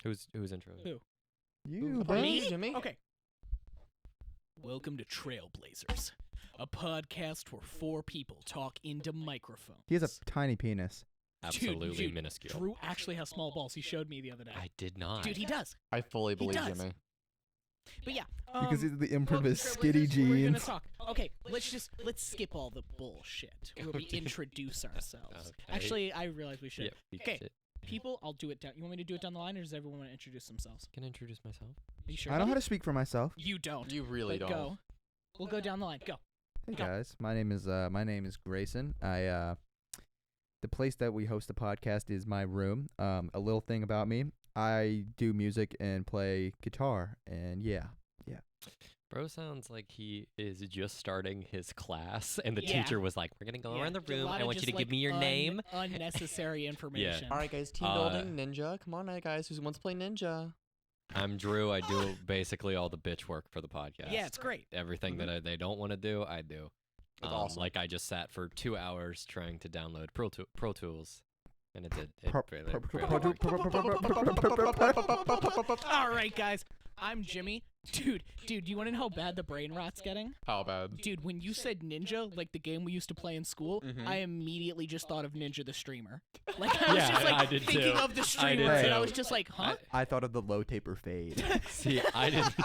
Who's intro? Who? You, About bro. me? Jimmy? Okay. Welcome to TrailBlazers, a podcast where 4 people talk into microphones. He has a tiny penis. Absolutely Dude, minuscule. Drew actually has small balls. He showed me the other day. I did not. Dude, he does. I fully believe does. Jimmy. But yeah. Because he's the imprint of his Trailblazers, skinny We're gonna jeans. talk. Okay, let's skip all the bullshit. Where we introduce ourselves. Okay. Actually, I realize we should. Yeah, we Okay. should. People, I'll do it down. You want me to do it down the line, or does everyone want to introduce themselves? Can I introduce myself? Are you sure? I know how buddy? to speak for myself. You don't. You really but don't. Go. We'll go down the line. Go. Hey Go. guys, my name is Grayson. The place that we host the podcast is my room. A little thing about me, I do music and play guitar, and yeah. Bro sounds like he is just starting his class, and the Yeah. teacher was like, "We're gonna go Yeah, around the a room. lot I of want you just, to give me your like, name." Unnecessary information. All right, guys. Team building, ninja. Come on, guys. Who wants to play ninja? I'm Drew. I do basically all the bitch work for the podcast. Yeah, it's great. Everything that they don't want to do, I do. That's awesome. Like I just sat for 2 hours trying to download Pro Tools, and it did. All right, guys. I'm Jimmy. Dude, you want to know how bad the brain rot's getting? How bad? Dude, when you said Ninja, like the game we used to play in school, I immediately just thought of Ninja the streamer. Like I was Yeah, just like I did thinking too. of the I streamer, did and I too. was just like, huh? I thought of the low taper fade. See, I didn't.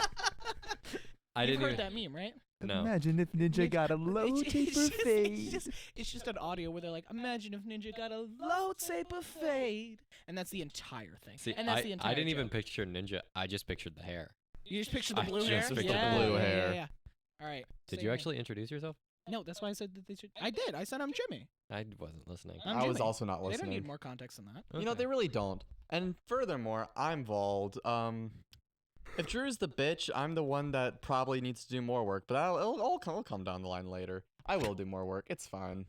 I You've didn't. heard Even, that meme, right? No. Imagine if Ninja got a low taper fade. It's just an audio where they're like, imagine if Ninja got a low taper fade. And that's the entire thing. See, and that's the entire I didn't even joke. picture Ninja. I just pictured the hair. You just picture the I blue just hair? pictured the yeah, blue yeah, hair. Yeah, yeah. All right. Did say you your actually introduce yourself? name. No, that's why I said that they should. I did. I said I'm Jimmy. I wasn't listening. I'm I was Jimmy. also not They don't need listening. more context than that. You know, they really don't. And furthermore, I'm Vald. If Drew's the bitch, I'm the one that probably needs to do more work. But I'll come down the line later. I will do more work. It's fine.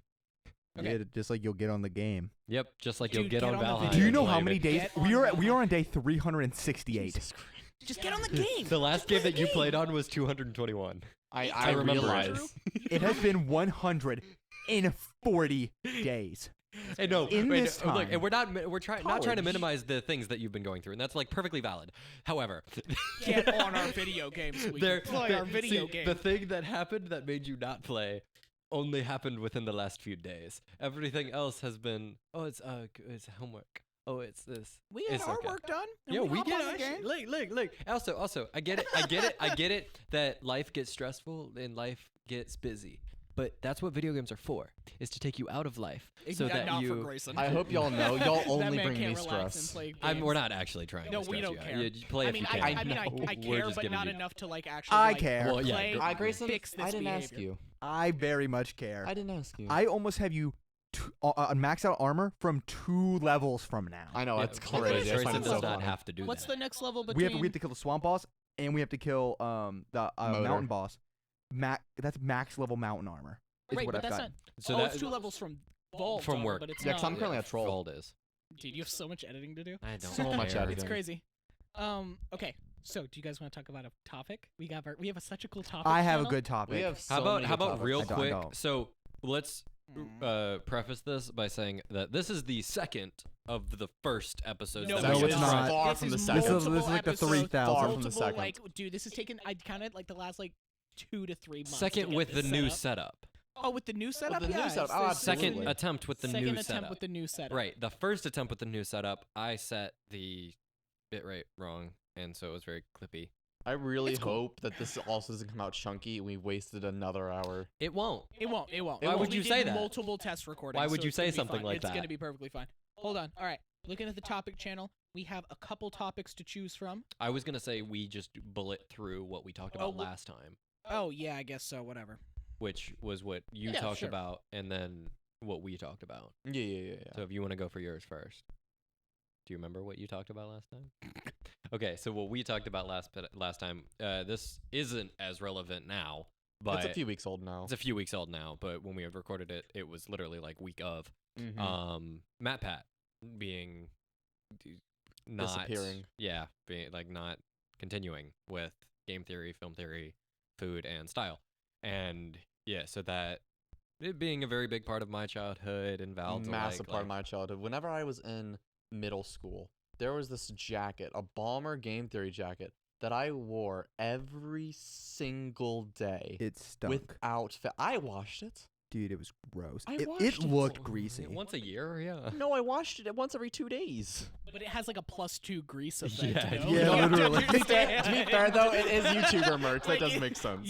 Okay. Yeah, just like you'll get on the game. Yep, just like Dude, you'll get get on on the Valheim. video. Do you and know play how it. many days Get we on are? We Valheim. are on day 368. Jesus Christ. Just get on the game. The last game that you game. played on was 221. I remember realize. it. It has been 140 days. Hey, no, In wait, this no, look, time. and we're not not trying to College. minimize the things that you've been going through, and that's like perfectly valid. However, Get on our video games. We there, can play there- our video see, game. the thing that happened that made you not play only happened within the last few days. Everything else has been, it's homework. Oh, it's this. We get It's our okay. work done. And Yeah, we hop get on the our game. shit. Look. Also, I get it. I get it that life gets stressful and life gets busy. But that's what video games are for, is to take you out of life, so that not for you. Grayson. I hope y'all know. Y'all That only man bring me can't relax and stress. play We're games. not actually trying No, to stress we don't you out. care. You just play I if mean, you I can. mean, I We're care, just but giving not you- enough to like actually. I like, care. Well, yeah, play, Grayson, fix this I didn't behavior. ask you. I very much care. I didn't ask you. I almost have you max out armor from 2 levels from now. I know, Yeah, it's Grayson crazy. I find Grayson it so does not funny. have to do What's that. the next level we between? have to kill the swamp boss, and we have to kill the Motor. mountain boss. That's max level mountain armor. Is Right, what but I've that's gotten. not. So oh, that it's 2 levels from Vault. from work. but it's Yeah, 'cause not. I'm currently a troll. Gold is. Dude, you have so much editing to do. I don't So much care. editing. It's crazy. Okay. So, do you guys want to talk about a topic? We have such a cool topic. I have a channel. good topic. We have so How many about topics. real I don't- I quick? don't. So let's Mm. preface this by saying that this is the second of the first episodes. No, that No, we it's did. not. Far This from is the This second. is multiple like the episodes, 3000. Far from the multiple, second. Like, dude, this has taken. I'd counted like the last like 2 to 3 months. to Second get with the this new set up. setup. Oh, with the new setup. the new Yeah, setup. it's Oh, the Second Absolutely. attempt with the second new attempt setup. with the new setup. Right. The first attempt with the new setup, I set the bitrate wrong, and so it was very clippy. I really It's cool. hope that this also doesn't come out chunky and we wasted another hour. It won't. It won't. It won't. Why would We you did say that? Multiple test recordings. Why would so you it's gonna say be something fine. like It's that? gonna be perfectly fine. Hold on. All right. Looking at the topic channel, we have a couple topics to choose from. I was gonna say we just bullet through what we talked Oh, about well- last time, Oh yeah, I guess so. Whatever. which was what you Yeah, talked sure. about, and then what we talked about. Yeah. So if you want to go for yours first, do you remember what you talked about last time? Okay, so what we talked about last time, this isn't as relevant now, but It's a few weeks old now. it's a few weeks old now. But when we had recorded it, it was literally like week of. Mhm. Matt Pat being not Disappearing. Yeah, being like not continuing with game theory, film theory, food, and style, and yeah, so that. It being a very big part of my childhood and Val's Massive alike, part of my childhood. Whenever I was in middle school, there was this jacket, a Balmer Game Theory jacket, that I wore every single day It stunk. without fail. I washed it. Dude, it was gross. I It washed it. looked greasy. Once a year, yeah. No, I washed it once every 2 days. But it has like a +2 grease effect. Yeah, you know? yeah, Like, literally. To be fair, though, it is YouTuber merch. That does Like, make sense.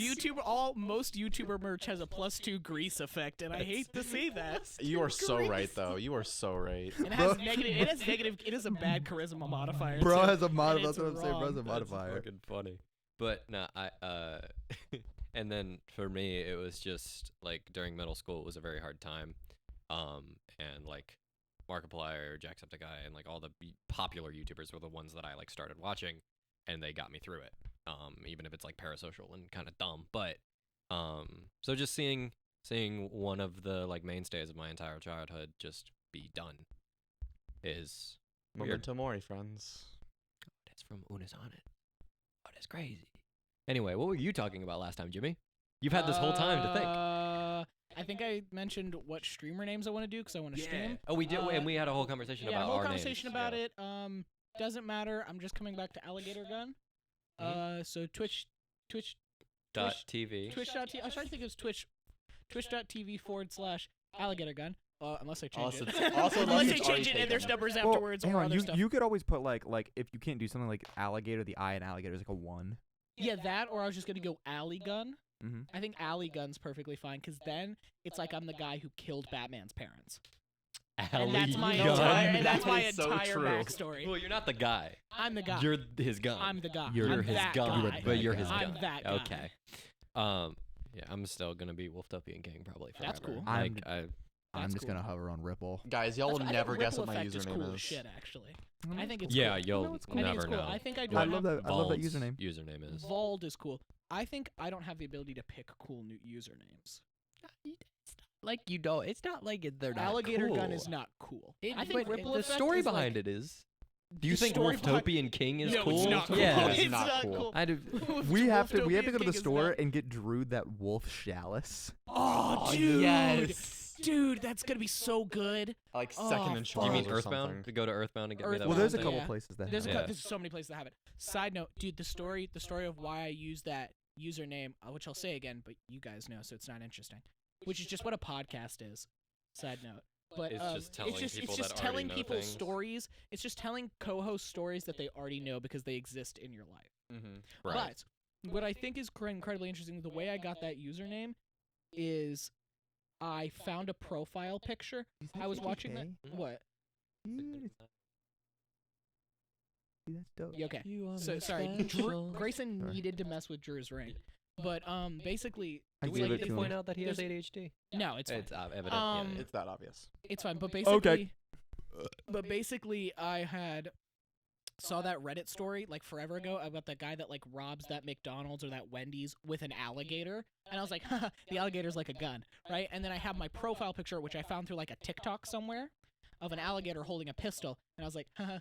Most YouTuber merch has a +2 grease effect, and I hate to say that. You are so right, though. You are so right. And it has negative. It has negative. It is a bad charisma modifier. Bro too, has a and modifier. it's That's what I'm saying. Bro has a wrong. modifier. Fucking funny. But no, and then for me, it was just like during middle school, it was a very hard time. And like Markiplier, Jacksepticeye, and like all the popular YouTubers were the ones that I like started watching, and they got me through it. Even if it's like parasocial and kind of dumb, but so just seeing one of the like mainstays of my entire childhood just be done is weird. Memento mori, friends. It's from Una's on it. Oh, that's crazy. Anyway, what were you talking about last time, Jimmy? You've had this whole time to think. I think I mentioned what streamer names I want to do because I want to stream. Oh, we did, and we had a whole conversation Yeah, about a whole our conversation names. about Yeah. it. Doesn't matter. I'm just coming back to Alligator Gun. So Twitch. .tv. Twitch.tv. I was trying to think it was Twitch.tv/Alligator Gun. Unless I change Also, it. also Unless it's I change already it and there's taken. numbers Well, afterwards hang or on, other stuff. you could always put like if you can't do something like alligator, the I in alligator is like a 1. Yeah, that, or I was just gonna go Alley Gun. Mm-hmm. I think Alley Gun's perfectly fine because then it's like I'm the guy who killed Batman's parents, and that's my Gun. entire, and That that's my is so entire true. backstory. Well, you're not the guy. I'm the guy. You're his gun. I'm the guy. You're I'm his that gun. guy. But you're his I'm gun. that guy. Okay. Yeah, I'm still gonna be Wolftopian King probably forever. That's cool. Like, I'm That's just cool. gonna hover on Ripple. Guys, y'all will I think never guess Ripple what my Effect is username cool is. as shit, actually. I think it's yeah, cool. you'll No, it's cool. I think never it's cool. know. I think I do. I have- love that. I love that Vald's username. Username is. Vald is cool. I think I don't have the ability to pick cool new usernames. Like you don't. It's not like they're not Alligator cool. Gun is not cool. I But think Ripple the Effect story is behind like, it is. Do you the think story behind- Wolftopian King is No, cool? it's not cool. Yeah. It's It's not not cool. cool. We have to Wolftopian go to King the is store not- and get Drew that wolf chalice. Oh, dude. yes. Dude, that's gonna be so good. Like Oh, second and fuck. Do you Charles mean or Earthbound? something. To go to Earthbound and get me that Earthbound, Well, there's a thing? couple yeah. places that There's have a Yeah. there's so many places that have it. Side note, dude, the story of why I use that username, which I'll say again, but you guys know, so it's not interesting. Which is just what a podcast is. Side note. But It's just telling people it's that just already telling know people things. stories. It's just telling co-host stories that they already know because they exist in your life. Mm-hmm. Right. But what I think is incredibly interesting, the way I got that username is I found a profile picture. I was watching that. What? Dude, that's dope. Yeah, okay. So sorry, Grayson Sorry. needed to mess with Drew's ring, but basically, I Do it's we gave like it need to to point him. out that he has There's- ADHD? no, it's fine. It's evident. Um, It's that obvious. It's fine. But basically, Okay. I had saw that Reddit story like forever ago about that guy that like robs that McDonald's or that Wendy's with an alligator, and I was like, haha, the alligator's like a gun, right? And then I have my profile picture, which I found through like a TikTok somewhere, of an alligator holding a pistol, and I was like, haha,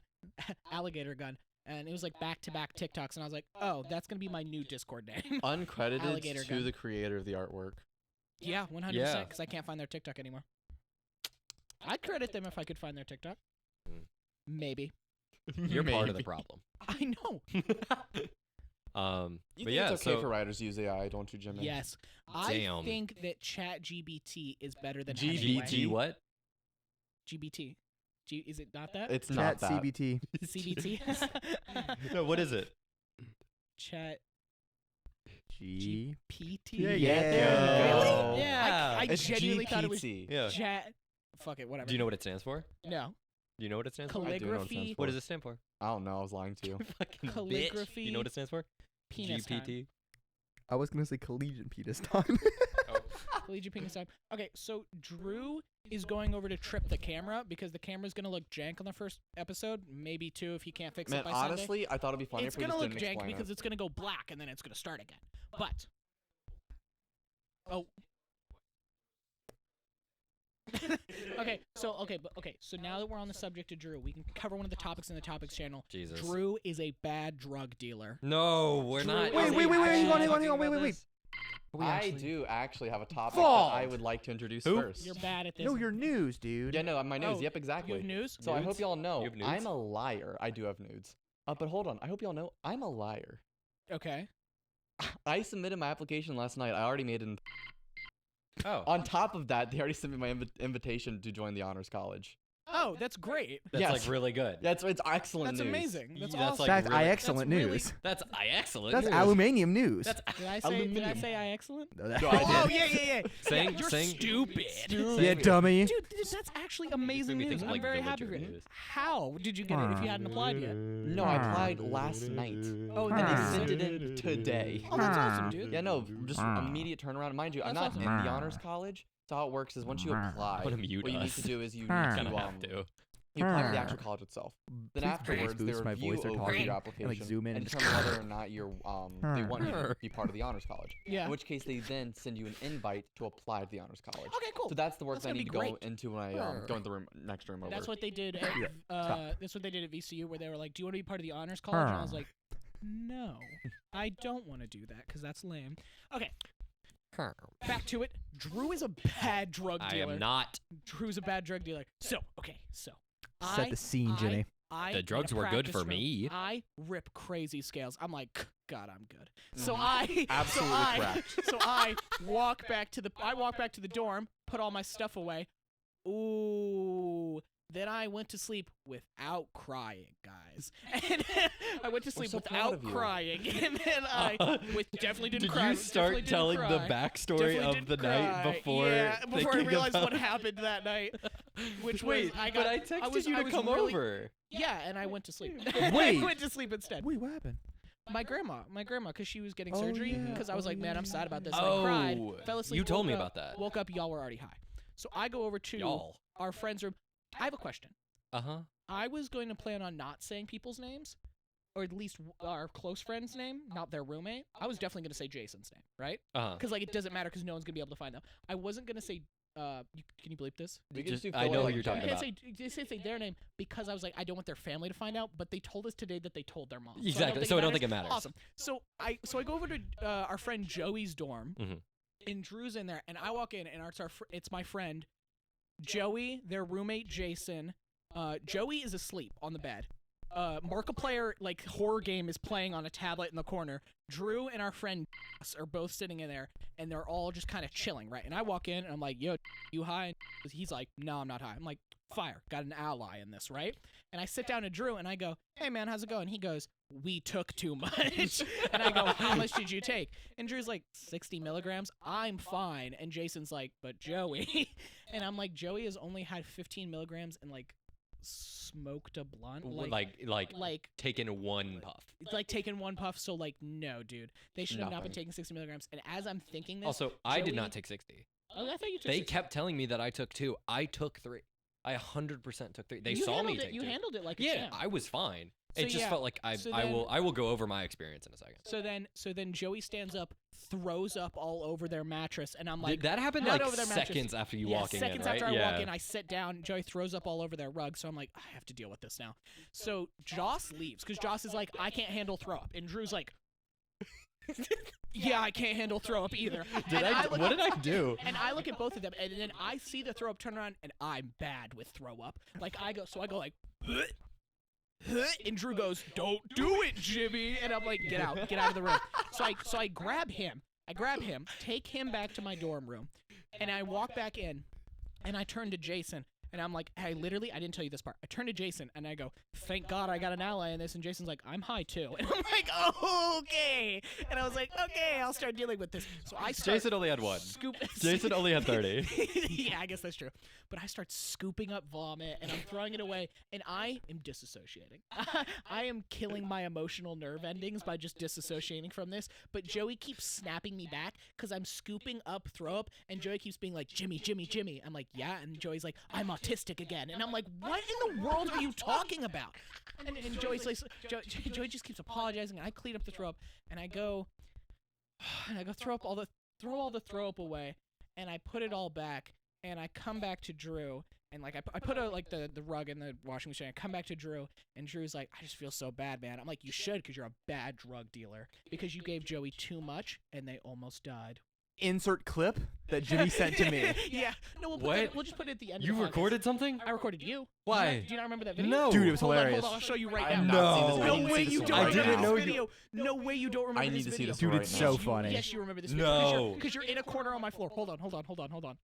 alligator gun. And it was like back-to-back TikToks, and I was like, oh, that's gonna be my new Discord name. Uncredited Alligator to gun. the creator of the artwork. Yeah, 100%, Yeah. because I can't find their TikTok anymore. I'd credit them if I could find their TikTok. Mm. Maybe. You're part of the Maybe. problem. I know. You But think yeah, it's okay so for writers to use AI, don't you, Jimmy? Yes. Damn. I think that ChatGPT is better than GBT? Hemingway. what? GBT. Is it not that? It's Chat not that. CBT. CBT? No, what is it? Chat G. PT? Yeah, yeah. Really? Yeah. I It's genuinely thought it was GPT. Yeah. chat. Fuck it, whatever. Do you know what it stands for? No. Do you know what it stands for? I do know what it stands Calligraphy. What does it stand for? I don't know. I was lying to you. Fucking bitch. Calligraphy. You know what it stands for? Penis time. GPT. I was gonna say collegiate penis time. Collegiate penis time. Okay, so Drew is going over to trip the camera because the camera's gonna look jank on the first episode, maybe two if he can't fix Man, it by Sunday. honestly, I thought it'd be funny It's if we gonna just look didn't jank explain because it. it's gonna go black and then it's gonna start again. But oh. okay, so now that we're on the subject of Drew, we can cover one of the topics in the topics channel. Jesus. Drew is a bad drug dealer. No, we're Drew not. is Wait, a hang on, bad hang on, drug wait. I do actually have a topic that Vald! I would like to introduce Who? first. You're bad at this. No, your news, dude. Yeah, no, my news. Oh, Yep, You exactly. have news? So I hope Nudes? y'all know You have nudes? I'm a liar. I do have nudes. But hold on. I hope y'all know I'm a liar. Okay. I submitted my application last night. I already made it. Oh. On top of that, they already sent me my invitation to join the honors college. Oh, that's great. That's Yes. like really good. It's excellent That's news. amazing. That's That's awesome. like That's really- excellent that's really- news. That's excellent. That's news. aluminium news. That's Did I say Aluminum. I excellent? No, that- No, I Oh, did. yeah. Saying- You're saying- stupid. yeah, dummy. Dude, that's actually amazing Made me news. think of, I'm like, very happy villager for you. news. How did you get it if you hadn't applied yet? No, I applied last night. Oh, And then they they sent it in today. Oh, that's awesome, dude. Yeah, no, just immediate turnaround. Mind you, I'm That's not awesome. in the honors college. So how it works is once you apply, I'm gonna mute what you need us. to do is you need Gonna to have to. you apply to the actual college itself. Then Please afterwards, they boost my review voice or over talking, your and, application like, zoom in and and just- determine whether or not you're they want you to be part of the honors college. Yeah. In which case, they then send you an invite to apply to the honors college. Okay, cool. So that's the work That's that I gonna need be to go great. into when I go in the room next room over. That's what they did. At, Yeah, stop. that's what they did at VCU, where they were like, "Do you want to be part of the honors college?" And I was like, "No, I don't want to do that because that's lame." Okay, back to it. Drew is a bad drug I dealer. am not. Drew's a bad drug dealer. So Set the scene, Jimmy. I The in a drugs were good practice for room, me. I rip crazy scales. I'm like, God, I'm good. Mhm. So I Absolutely so I, correct. So I walk back to the dorm, put all my stuff away. Ooh. Then I went to sleep without crying, guys. And I went to sleep so proud without of you. crying. And then I definitely didn't Did cry. you definitely start didn't telling the cry. backstory Definitely of the didn't night cry. before? Yeah, before I thinking realized about- what happened that night. Which Wait, was I but got. I texted was, you I to was come really, over. Yeah, and I went to sleep. Wait. I went to sleep instead. Wait, what happened? My grandma, because she was getting Oh, surgery. yeah. Because I was like, man, I'm sad about this. Oh, And I cried, fell asleep. you told woke me up, about that. Woke up, y'all were already high. So I go over to Y'all. our friend's room. I have a question. Uh-huh. I was going to plan on not saying people's names, or at least our close friend's name, not their roommate. I was definitely going to say Jason's name, right? Uh-huh. Because like it doesn't matter because no one's going to be able to find them. I wasn't going to say. Can you bleep this? We can Just- do I know Phil who and you're Jack. talking You about. can't say their name because I was like, I don't want their family to find out. But they told us today that they told their mom. Exactly. So I don't think it matters. Awesome. So I go over to our friend Joey's dorm, Mhm. and Drew's in there, and I walk in, and it's my friend Joey, their roommate Jason. Joey is asleep on the bed. Markiplier like horror game is playing on a tablet in the corner. Drew and our friend are both sitting in there, and they're all just kind of chilling, right? And I walk in, and I'm like, "Yo, you high?" And he's like, "No, I'm not high." I'm like, "Fire, got an ally in this, right?" And I sit down to Drew, and I go, "Hey, man, how's it going?" He goes, "We took too much." And I go, "How much did you take?" And Drew's like, 60 milligrams. I'm fine. And Jason's like, "But Joey." And I'm like, "Joey has only had 15 milligrams and like smoked a blunt." Like taking one puff. it's like taking one puff. So like, no, dude, they should have not been Nothing. taking 60 milligrams. And as I'm thinking this, Also, I did Joey- not take 60. Oh, I thought you took They 60. kept telling me that I took 2. I took 3. I 100% took 3. They You saw me handled it, take You 2. handled it like a Yeah, champ. I was fine. So It just yeah, felt like I so I will go over my experience in a second. So then Joey stands up, throws up all over their mattress, and I'm like, That happened not like over their mattress. seconds after you yeah, walking seconds in, right? after I yeah. walk in, I sit down. Joey throws up all over their rug, so I'm like, I have to deal with this now. So Joss leaves because Joss is like, I can't handle throw up, and Drew's like, yeah, I can't handle throw up either. What did I do? And I look at both of them, and then I see the throw up turn around, and I'm bad with throw up. Like I go like, and Drew goes, "Don't do it, Jimmy." And I'm like, get out of the room. So I grab him, take him back to my dorm room, and I walk back in, and I turn to Jason, and I'm like, I didn't tell you this part. I turn to Jason, and I go, "Thank God I got an ally in this." And Jason's like, "I'm high too." And I'm like, "Oh, okay." And I was like, "Okay, I'll start dealing with this." So I start Jason only had 1. scoop. Jason only had 30. Yeah, I guess that's true. But I start scooping up vomit, and I'm throwing it away, and I am disassociating. I am killing my emotional nerve endings by just disassociating from this. But Joey keeps snapping me back because I'm scooping up throw up, and Joey keeps being like, "Jimmy, Jimmy, Jimmy." I'm like, "Yeah," and Joey's like, "I'm autistic again," and I'm like, "What in the world are you talking about?" And Joey's like, Joey just keeps apologizing, and I clean up the throw up, and I go throw all the throw up away, and I put it all back. And I come back to Drew, and like I put the rug in the washing machine. I come back to Drew, and Drew's like, "I just feel so bad, man." I'm like, "You should, because you're a bad drug dealer, because you gave Joey too much, and they almost died." insert clip that Jimmy sent to me. Yeah. No, we'll just put it at the end. You of the podcast. recorded something? I recorded you. Why? Do you not remember that video? No. Dude, it was Hold on, hilarious. I'll show you right I have now. not seen this. I No need to way see you this don't right I didn't remember know this you- video. No way you don't remember I this need to see video. this Dude, right it's now. so Yes, funny. Yes, you remember this No. video. Because you're in a corner on my floor. Hold on.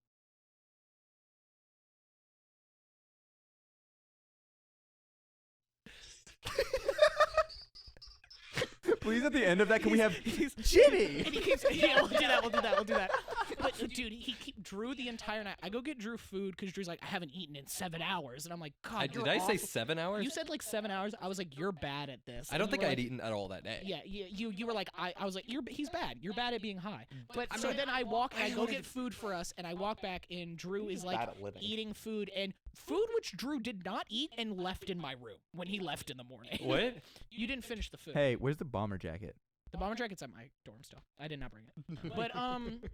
Please, at the end of that, can we have He's- Jimmy? And he keeps, yeah, we'll do that. But dude, Drew the entire night. I go get Drew food because Drew's like, I haven't eaten in 7 hours, and I'm like, God, Did I say awful. 7 hours? You said like 7 hours. I was like, you're bad at this. I And don't you think were I'd like, eaten at all that day. Yeah, you were like, I was like, he's bad. You're bad at being high. But so then I walk and I go get food for us, and I walk back, and Drew is like bad at living. eating food, and food which Drew did not eat and left in my room when he left in the morning. What? You didn't finish the food. Hey, where's the bomber jacket? The bomber jacket's at my dorm still. I did not bring it.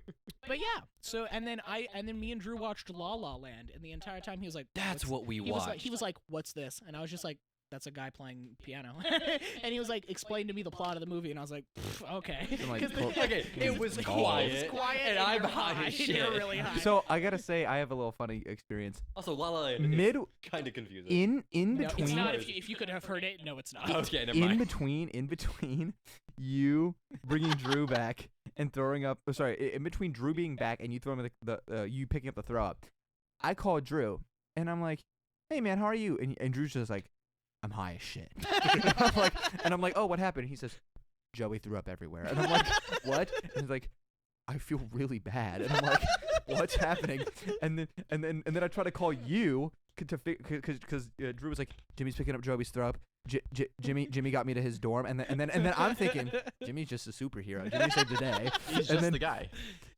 But yeah. So and then me and Drew watched La La Land, and the entire time he was like, That's "What's-" what we he watched. was like, "What's this?" And I was just like, "That's a guy playing piano." And he was like, "Explain to me the plot of the movie," and I was like, "Okay." I'm like, 'Cause the- well, Okay, it was Balls. quiet. It's quiet, and I'm you're high as and shit. You're really high. So I gotta say, I have a little funny experience. Also, La La Land Mid kind of confusing. in no, it's between not. If you could have heard it, no, it's not. Okay, never in mind. between you bringing Drew back and throwing up. Oh, sorry, in between Drew being back and you throwing you picking up the throw up, I called Drew and I'm like, "Hey man, how are you?" And Drew's just like, "I'm high as shit." I'm like, "Oh, what happened?" He says, "Joey threw up everywhere." And I'm like, "What?" And he's like, "I feel really bad." And I'm like, "What's happening?" And then I try to call you because Drew was like, "Jimmy's picking up Joey's throw up. Jimmy got me to his dorm." And then I'm thinking, Jimmy's just a superhero. Jimmy saved the day. He's And just then- the guy.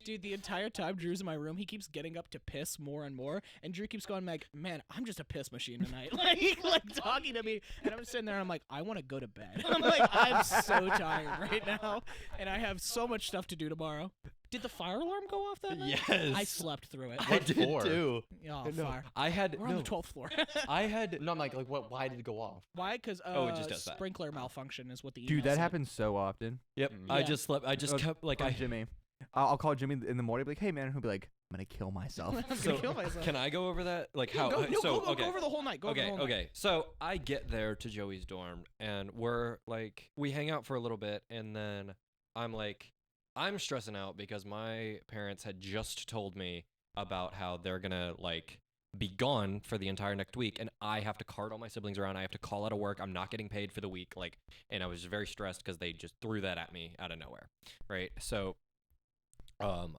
Dude, the entire time Drew's in my room, he keeps getting up to piss more and more, and Drew keeps going like, "Man, I'm just a piss machine tonight," like talking to me, and I'm just sitting there, and I'm like, "I want to go to bed." I'm like, I'm so tired right now, and I have so much stuff to do tomorrow. Did the fire alarm go off that night? Yes. I slept through it. I did floor? too. Oh, No, fire. I had We're on no. the 12th floor. I had No, I'm like what? Why did it go off? Why? Because Oh, it just does that. sprinkler malfunction is what the Dude, email that said. happens so often. Yep. Mm. I Yeah. just slept. I just Oh, kept like Call I. Jimmy. I'll call Jimmy in the morning. Be like, "Hey man," and he'll be like, "I'm gonna kill myself." I'm So gonna kill myself. can I go over that? Like No, how? go, no, so go, okay. go over the whole night. Go over the Okay, whole night. okay. So I get there to Joey's dorm, and we're like, we hang out for a little bit, and then I'm stressing out because my parents had just told me about how they're gonna like be gone for the entire next week, and I have to cart all my siblings around. I have to call out of work. I'm not getting paid for the week, like, and I was very stressed because they just threw that at me out of nowhere, right? So.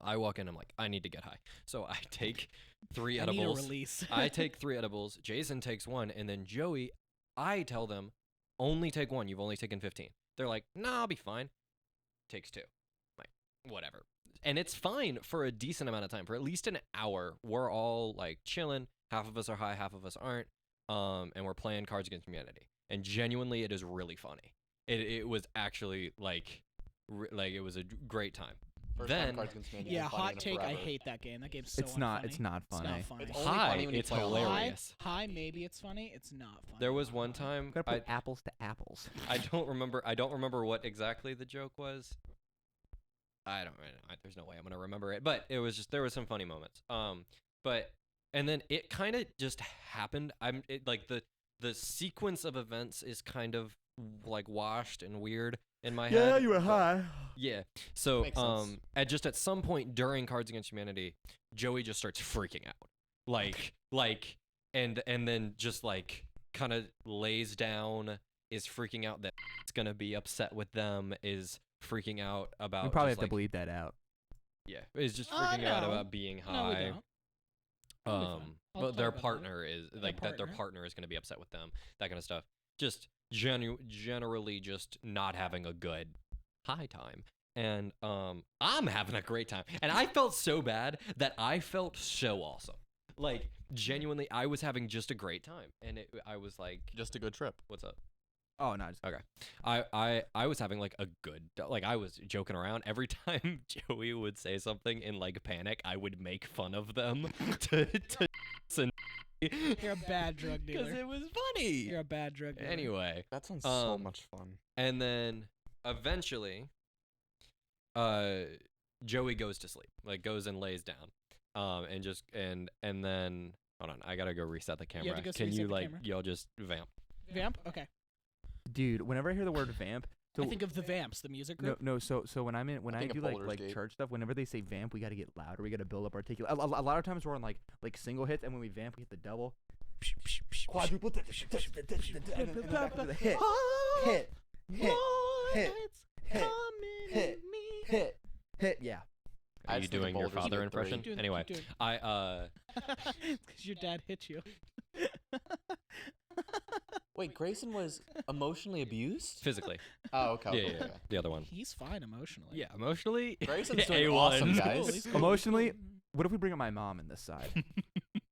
I walk in. I'm like, I need to get high. So I take 3 I need a edibles. release. I take 3 edibles. Jason takes 1, and then Joey, I tell them, only take 1. You've only taken 15. They're like, nah, I'll be fine. Takes 2. Like, whatever. And it's fine for a decent amount of time. For at least an hour, we're all like chilling. Half of us are high, half of us aren't. And we're playing Cards Against Humanity. And genuinely, it is really funny. It was actually like it was a great time. First time Then Cards Against Humanity Yeah, was funny hot in take. I forever. hate that game. That game's so It's not. unfunny. It's not funny. It's not funny. It's only funny High, when you it's play alone. hilarious. High, maybe it's funny. It's not funny. There was one time Gotta I put apples to apples. I don't remember what exactly the joke was. There's no way I'm gonna remember it, but it was just there was some funny moments. And then it kind of just happened. Like the sequence of events is kind of like washed and weird in my head. you were but- high. Yeah. So Makes sense. at some point during Cards Against Humanity, Joey just starts freaking out. And then just like kind of lays down, is freaking out that it's gonna be upset with them, is freaking out about We probably just, have to like, bleep that out. yeah, is just freaking out no. about being No, we high. don't. It'll be fine. I'll But talk their about it. partner is like that their partner. partner is going to be upset with them, that kind of stuff. Just generally just not having a good high time. And I'm having a great time. And I felt so bad that I felt so awesome. Like genuinely I was having just a great time. And I was like, Just a good trip. what's up? Oh no. Okay. I was having like a good, like I was joking around. Every time Joey would say something in like panic, I would make fun of them to You're a bad drug because dealer. it was funny. You're a bad drug dealer. Anyway, That sounds so Um, much fun. and then eventually, Joey goes to sleep, like goes and lays down, and just and then hold on, I gotta go reset the camera. go Can reset you the like camera. y'all just vamp? Vamp? Okay. Dude, whenever I hear the word vamp, so I think of the Vamps, the music no, group. no. So when I think do of like Boulder's Gate. church stuff, whenever they say vamp, we gotta get louder. We gotta build up articulate. A lot of times we're on like single hits, and when we vamp, we hit the double. Quadruple. And then back into the hit, hit, hit. Yeah. Are you just think of doing your Boulder's father Gate impression? 3. Anyway, Keep doing. I Because your dad hit you. Wait, Grayson was emotionally abused? physically. Oh, okay. Yeah, the other one. He's fine emotionally. Yeah, emotionally. Grayson's doing A1. awesome, He's guys. cool, he's cool. Emotionally, what if we bring up my mom in this side?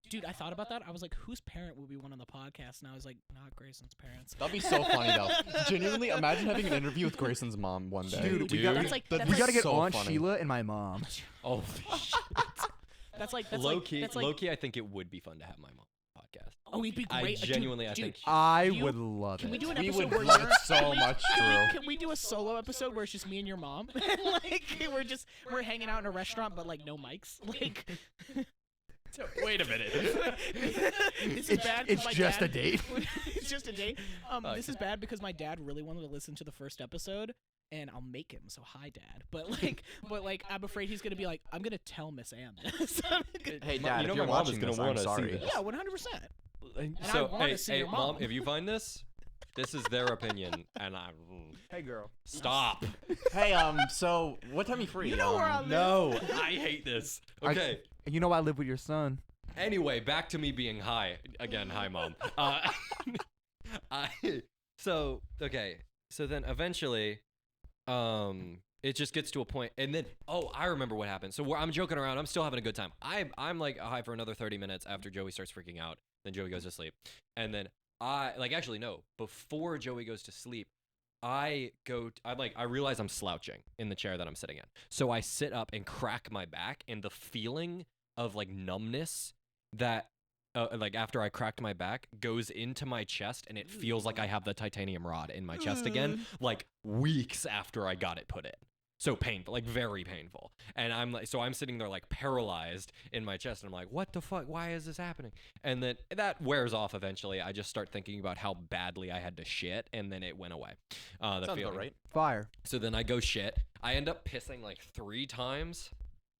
Dude, I thought about that. I was like, whose parent would be one on the podcast? And I was like, not Grayson's parents. That'd be so funny, though. Genuinely, imagine having an interview with Grayson's mom one day. Dude, we gotta, That's like That- that's we like, gotta get so Aunt funny. Sheila and my mom. Oh, that's like low key, that's like low key. I think it would be fun to have my mom podcast. oh, we'd be I great. genuinely, I dude, think. I you- would love Can it. we do an We episode would where love you're- it so much, Drew. Can we do a solo episode where it's just me and your mom? Like we're hanging out in a restaurant, but like no mics. Like Wait a minute. this is bad. 'cause It's my just a dad- date. It's just a date. This is bad because my dad really wanted to listen to the first episode, and I'll make him. So hi, Dad. But like, I'm afraid he's gonna be like, I'm gonna tell Miss Ann this. Hey, Ma- Dad, you know if you're my mom is watching gonna this, wanna I'm see sorry. this. Yeah, 100%. So I wanna hey, see hey, your mom, mom. if you find this, this is their opinion, and I Hey, girl. stop. Hey, so what time are you free? You know where I live. No, I hate this. Okay. And you know I live with your son. Anyway, back to me being high again. Hi, mom. So then eventually, it just gets to a point, and then I remember what happened. So I'm joking around. I'm still having a good time. I'm like high for another 30 minutes after Joey starts freaking out. Then Joey goes to sleep, and then before Joey goes to sleep, I realize I'm slouching in the chair that I'm sitting in. So I sit up and crack my back, and the feeling of like numbness that like after I cracked my back goes into my chest, and it feels like I have the titanium rod in my chest again, like weeks after I got it put in. So painful, like very painful. And I'm sitting there like paralyzed in my chest, and I'm like, what the fuck? Why is this happening? And then that wears off eventually. I just start thinking about how badly I had to shit, and then it went away. The Sounds feeling. about right. Fire. So then I go shit. I end up pissing like 3 times,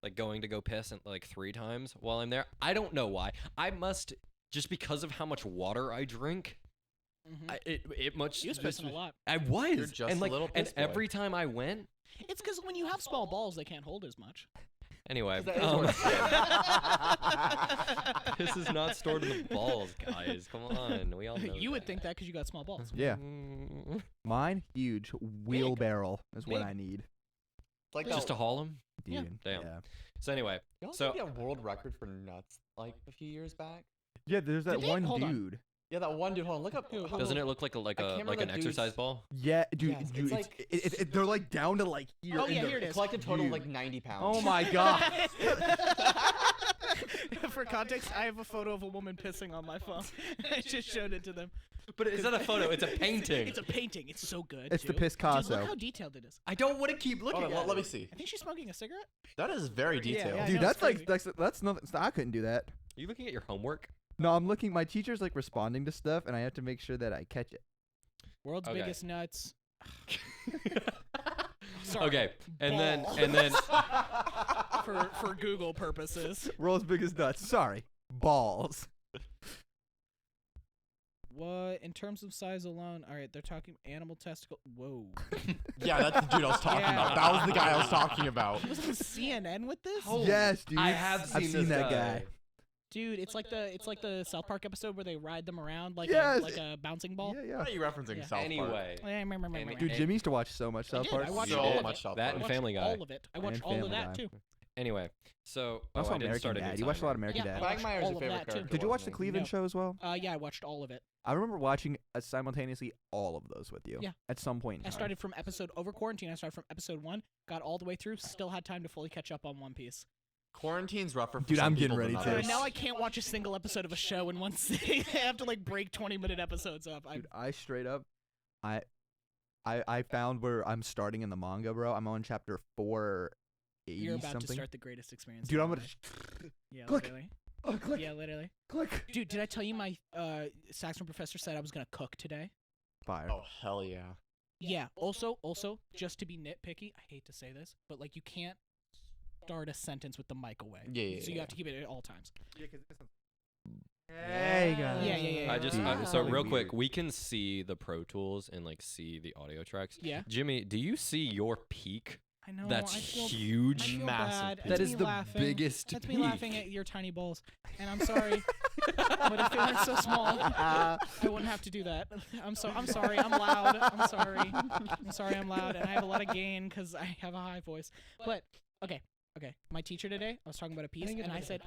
like going to go piss like 3 times while I'm there. I don't know why. I must, just because of how much water I drink. It much. You was pissing a lot. I was. You're just and like, a little and piss boy. every time I went. It's because when you have small balls, they can't hold as much. Anyway, That is what it this is not stored in the balls, guys. Come on, we all know. You would that. think that because you got small balls. Yeah. Mm, Mine, huge. Wheelbarrow is what Big. I need. Like just to haul them. Dude. Yeah. Damn. Yeah. So anyway, Y'all so get a world record for nuts like a few years back. Yeah, there's that Did they? one Hold on. dude. Yeah, that one dude. Hold on, look up. Who? doesn't it look like I can't an remember that exercise dude's- ball? Yeah, dude. Yes, dude it's like- they're like down to like here. Oh, and yeah, they're- here it is. Collected total Dude. like 90 pounds. Oh my god. For context, I have a photo of a woman pissing on my phone. I just showed it to them. But it's not a photo. It's a painting. It's a painting. It's so good. It's the too. Dude, Picasso. look how detailed it is. I don't want to keep looking Hold on, at let it. me see. I think she's smoking a cigarette. That is very Yeah, detailed. yeah. Dude, know, it's that's like crazy. that's nothing. I couldn't do that. Are you looking at your homework? No, I'm looking. My teacher's like responding to stuff, and I have to make sure that I catch it. World's Okay. biggest nuts. Sorry. Okay, and Ball. then for Google purposes. World's biggest nuts. Sorry, balls. What in terms of size alone? All right, they're talking animal testicle. Whoa. Yeah, that's the dude I was talking Yeah. about. That was the guy I was talking about. He was on CNN with this. Yes, dude. I have I've seen seen this that guy. Dude, it's like the South Park episode where they ride them around like Yes. a bouncing ball. Yeah, Why are you referencing Yeah. South Park? Anyway, Dude, Jimmy used to watch so much I South did. Park. I watched So all of much it. South that Park. and watched Family Guy. all of it. I And watched all of Family that Guy. too. Anyway, so Also I didn't American start a Dad. good You watched a lot of timer. American Yeah, Dad. I watched Quagmire's all your of favorite that, too. character. Did you watch the wasn't he? Cleveland No. show as well? Yeah, I watched all of it. I remember watching simultaneously all of those with you. Yeah. At some point in I time. started from over quarantine. I started from episode 1, got all the way through, still had time to fully catch up on One Piece. Quarantine's rougher for Dude, some I'm getting people than ready to. others. Now I can't watch a single episode of a show in one sitting. I have to like break 20-minute episodes up. Dude, I straight up, I found where I'm starting in the manga, bro. I'm on chapter 4 80 You're about something. to start the greatest experience. Dude, of I'm your gonna. life. Yeah, click. literally. Oh, click. Yeah, literally. Click. Dude, did I tell you my saxophone professor said I was gonna cook today? Fire. Oh hell yeah. Yeah. Also, just to be nitpicky, I hate to say this, but like you can't start a sentence with the mic away. Yeah. So you have to keep it at all times. Hey guys. Yeah. I just Dude, so really real weird. quick, we can see the Pro Tools and like see the audio tracks. Yeah. Jimmy, do you see your peak? I know. That's I feel, huge. I feel Massive bad. peak. That's That is me the laughing. biggest That's peak. me laughing at your tiny balls, and I'm sorry, but if they weren't so small, I wouldn't have to do that. I'm sorry. I'm loud. I'm sorry. I'm loud, and I have a lot of gain because I have a high voice. But okay. My teacher today, I was talking about a piece, and I said,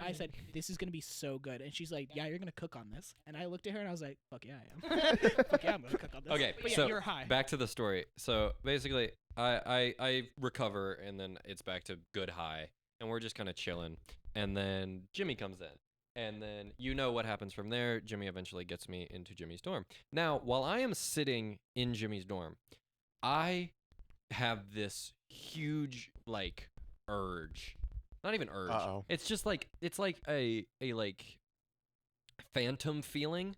this is gonna be so good, and she's like, yeah, you're gonna cook on this, and I looked at her and I was like, fuck yeah, I am. Fuck yeah, I'm gonna cook on this. Okay, but yeah, so you're high. back to the story. So basically, I recover, and then it's back to good high, and we're just kind of chilling, and then Jimmy comes in, and then you know what happens from there. Jimmy eventually gets me into Jimmy's dorm. Now, while I am sitting in Jimmy's dorm, I have this huge like urge. Not even urge. Uh-oh. It's just like it's like a like phantom feeling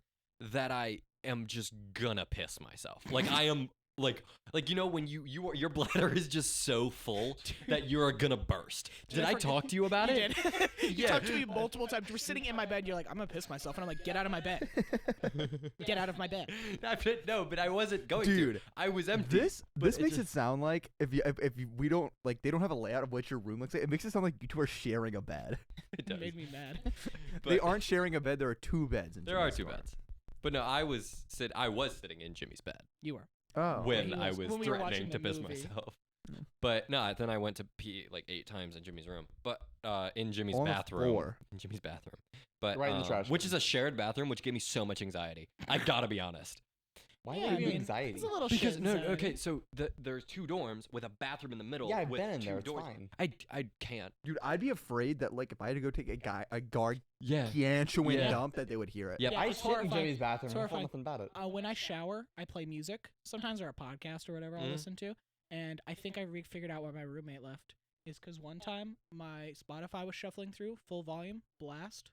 that I am just gonna piss myself. Like I am like you know when your bladder is just so full that you're gonna burst. Did I talk to you about You it? did. You Yeah. talked to me multiple times. You were sitting in my bed. You're like, I'm gonna piss myself, and I'm like, get out of my bed. Get out of my bed. No, but I wasn't going Dude, to. I was empty. This but makes just- it sound like if we don't like they don't have a layout of what your room looks like. It makes it sound like you two are sharing a bed. It It does. made me mad. But They aren't sharing a bed. There are two beds. In There are Jimmy's two dorm. beds. But no, I was sitting in Jimmy's bed You were. Oh. when he I was- was when we were watching threatening to the piss movie. myself. Mm. But no, then I went to pee like 8 times in Jimmy's room. But in Jimmy's On the bathroom. floor. In Jimmy's bathroom. But Right in the trash which can. is a shared bathroom, which gave me so much anxiety. I gotta be honest. Why Yeah, would I you mean, anxiety? It's a little Because shit no, anxiety. okay, so there's 2 dorms with a bathroom in the middle. Yeah, I've with been in 2 there. It's doors. fine. I can't. Dude, I'd be afraid that like if I had to go take a Yeah. gargantuan Yeah. dump that they would hear it. Yep. Yeah, I it's shit in horrifying. Jimmy's bathroom. It's and I felt horrifying. nothing about it. When I shower, I play music. Sometimes or a podcast or whatever I'll Mhm. listen to. And I think I figured out why my roommate left. Is because one time my Spotify was shuffling through full volume, blast,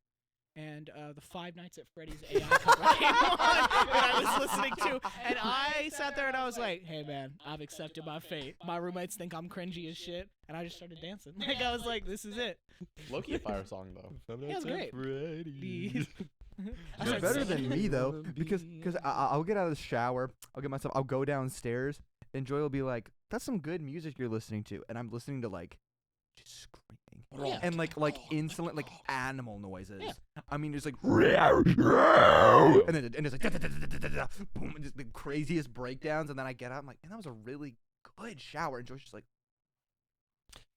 and the Five Nights at Freddy's AI cover came on that I was listening to. And I sat there and I was like, hey man, I've accepted my fate. My roommates think I'm cringy as shit. And I just started dancing. Like I was like, this is it. Low-key a fire song though. Yeah, it was great. Freddy's. I It's started better singing. than me though, because I'll get out of the shower, I'll go downstairs, and Joy will be like, "That's some good music you're listening to," and I'm listening to like just screaming Yeah. and like insolent like animal noises. Yeah. I mean, it's like and it's like boom, and just the craziest breakdowns, and then I get out, I'm like, "Man, that was a really good shower," and Joy's just like,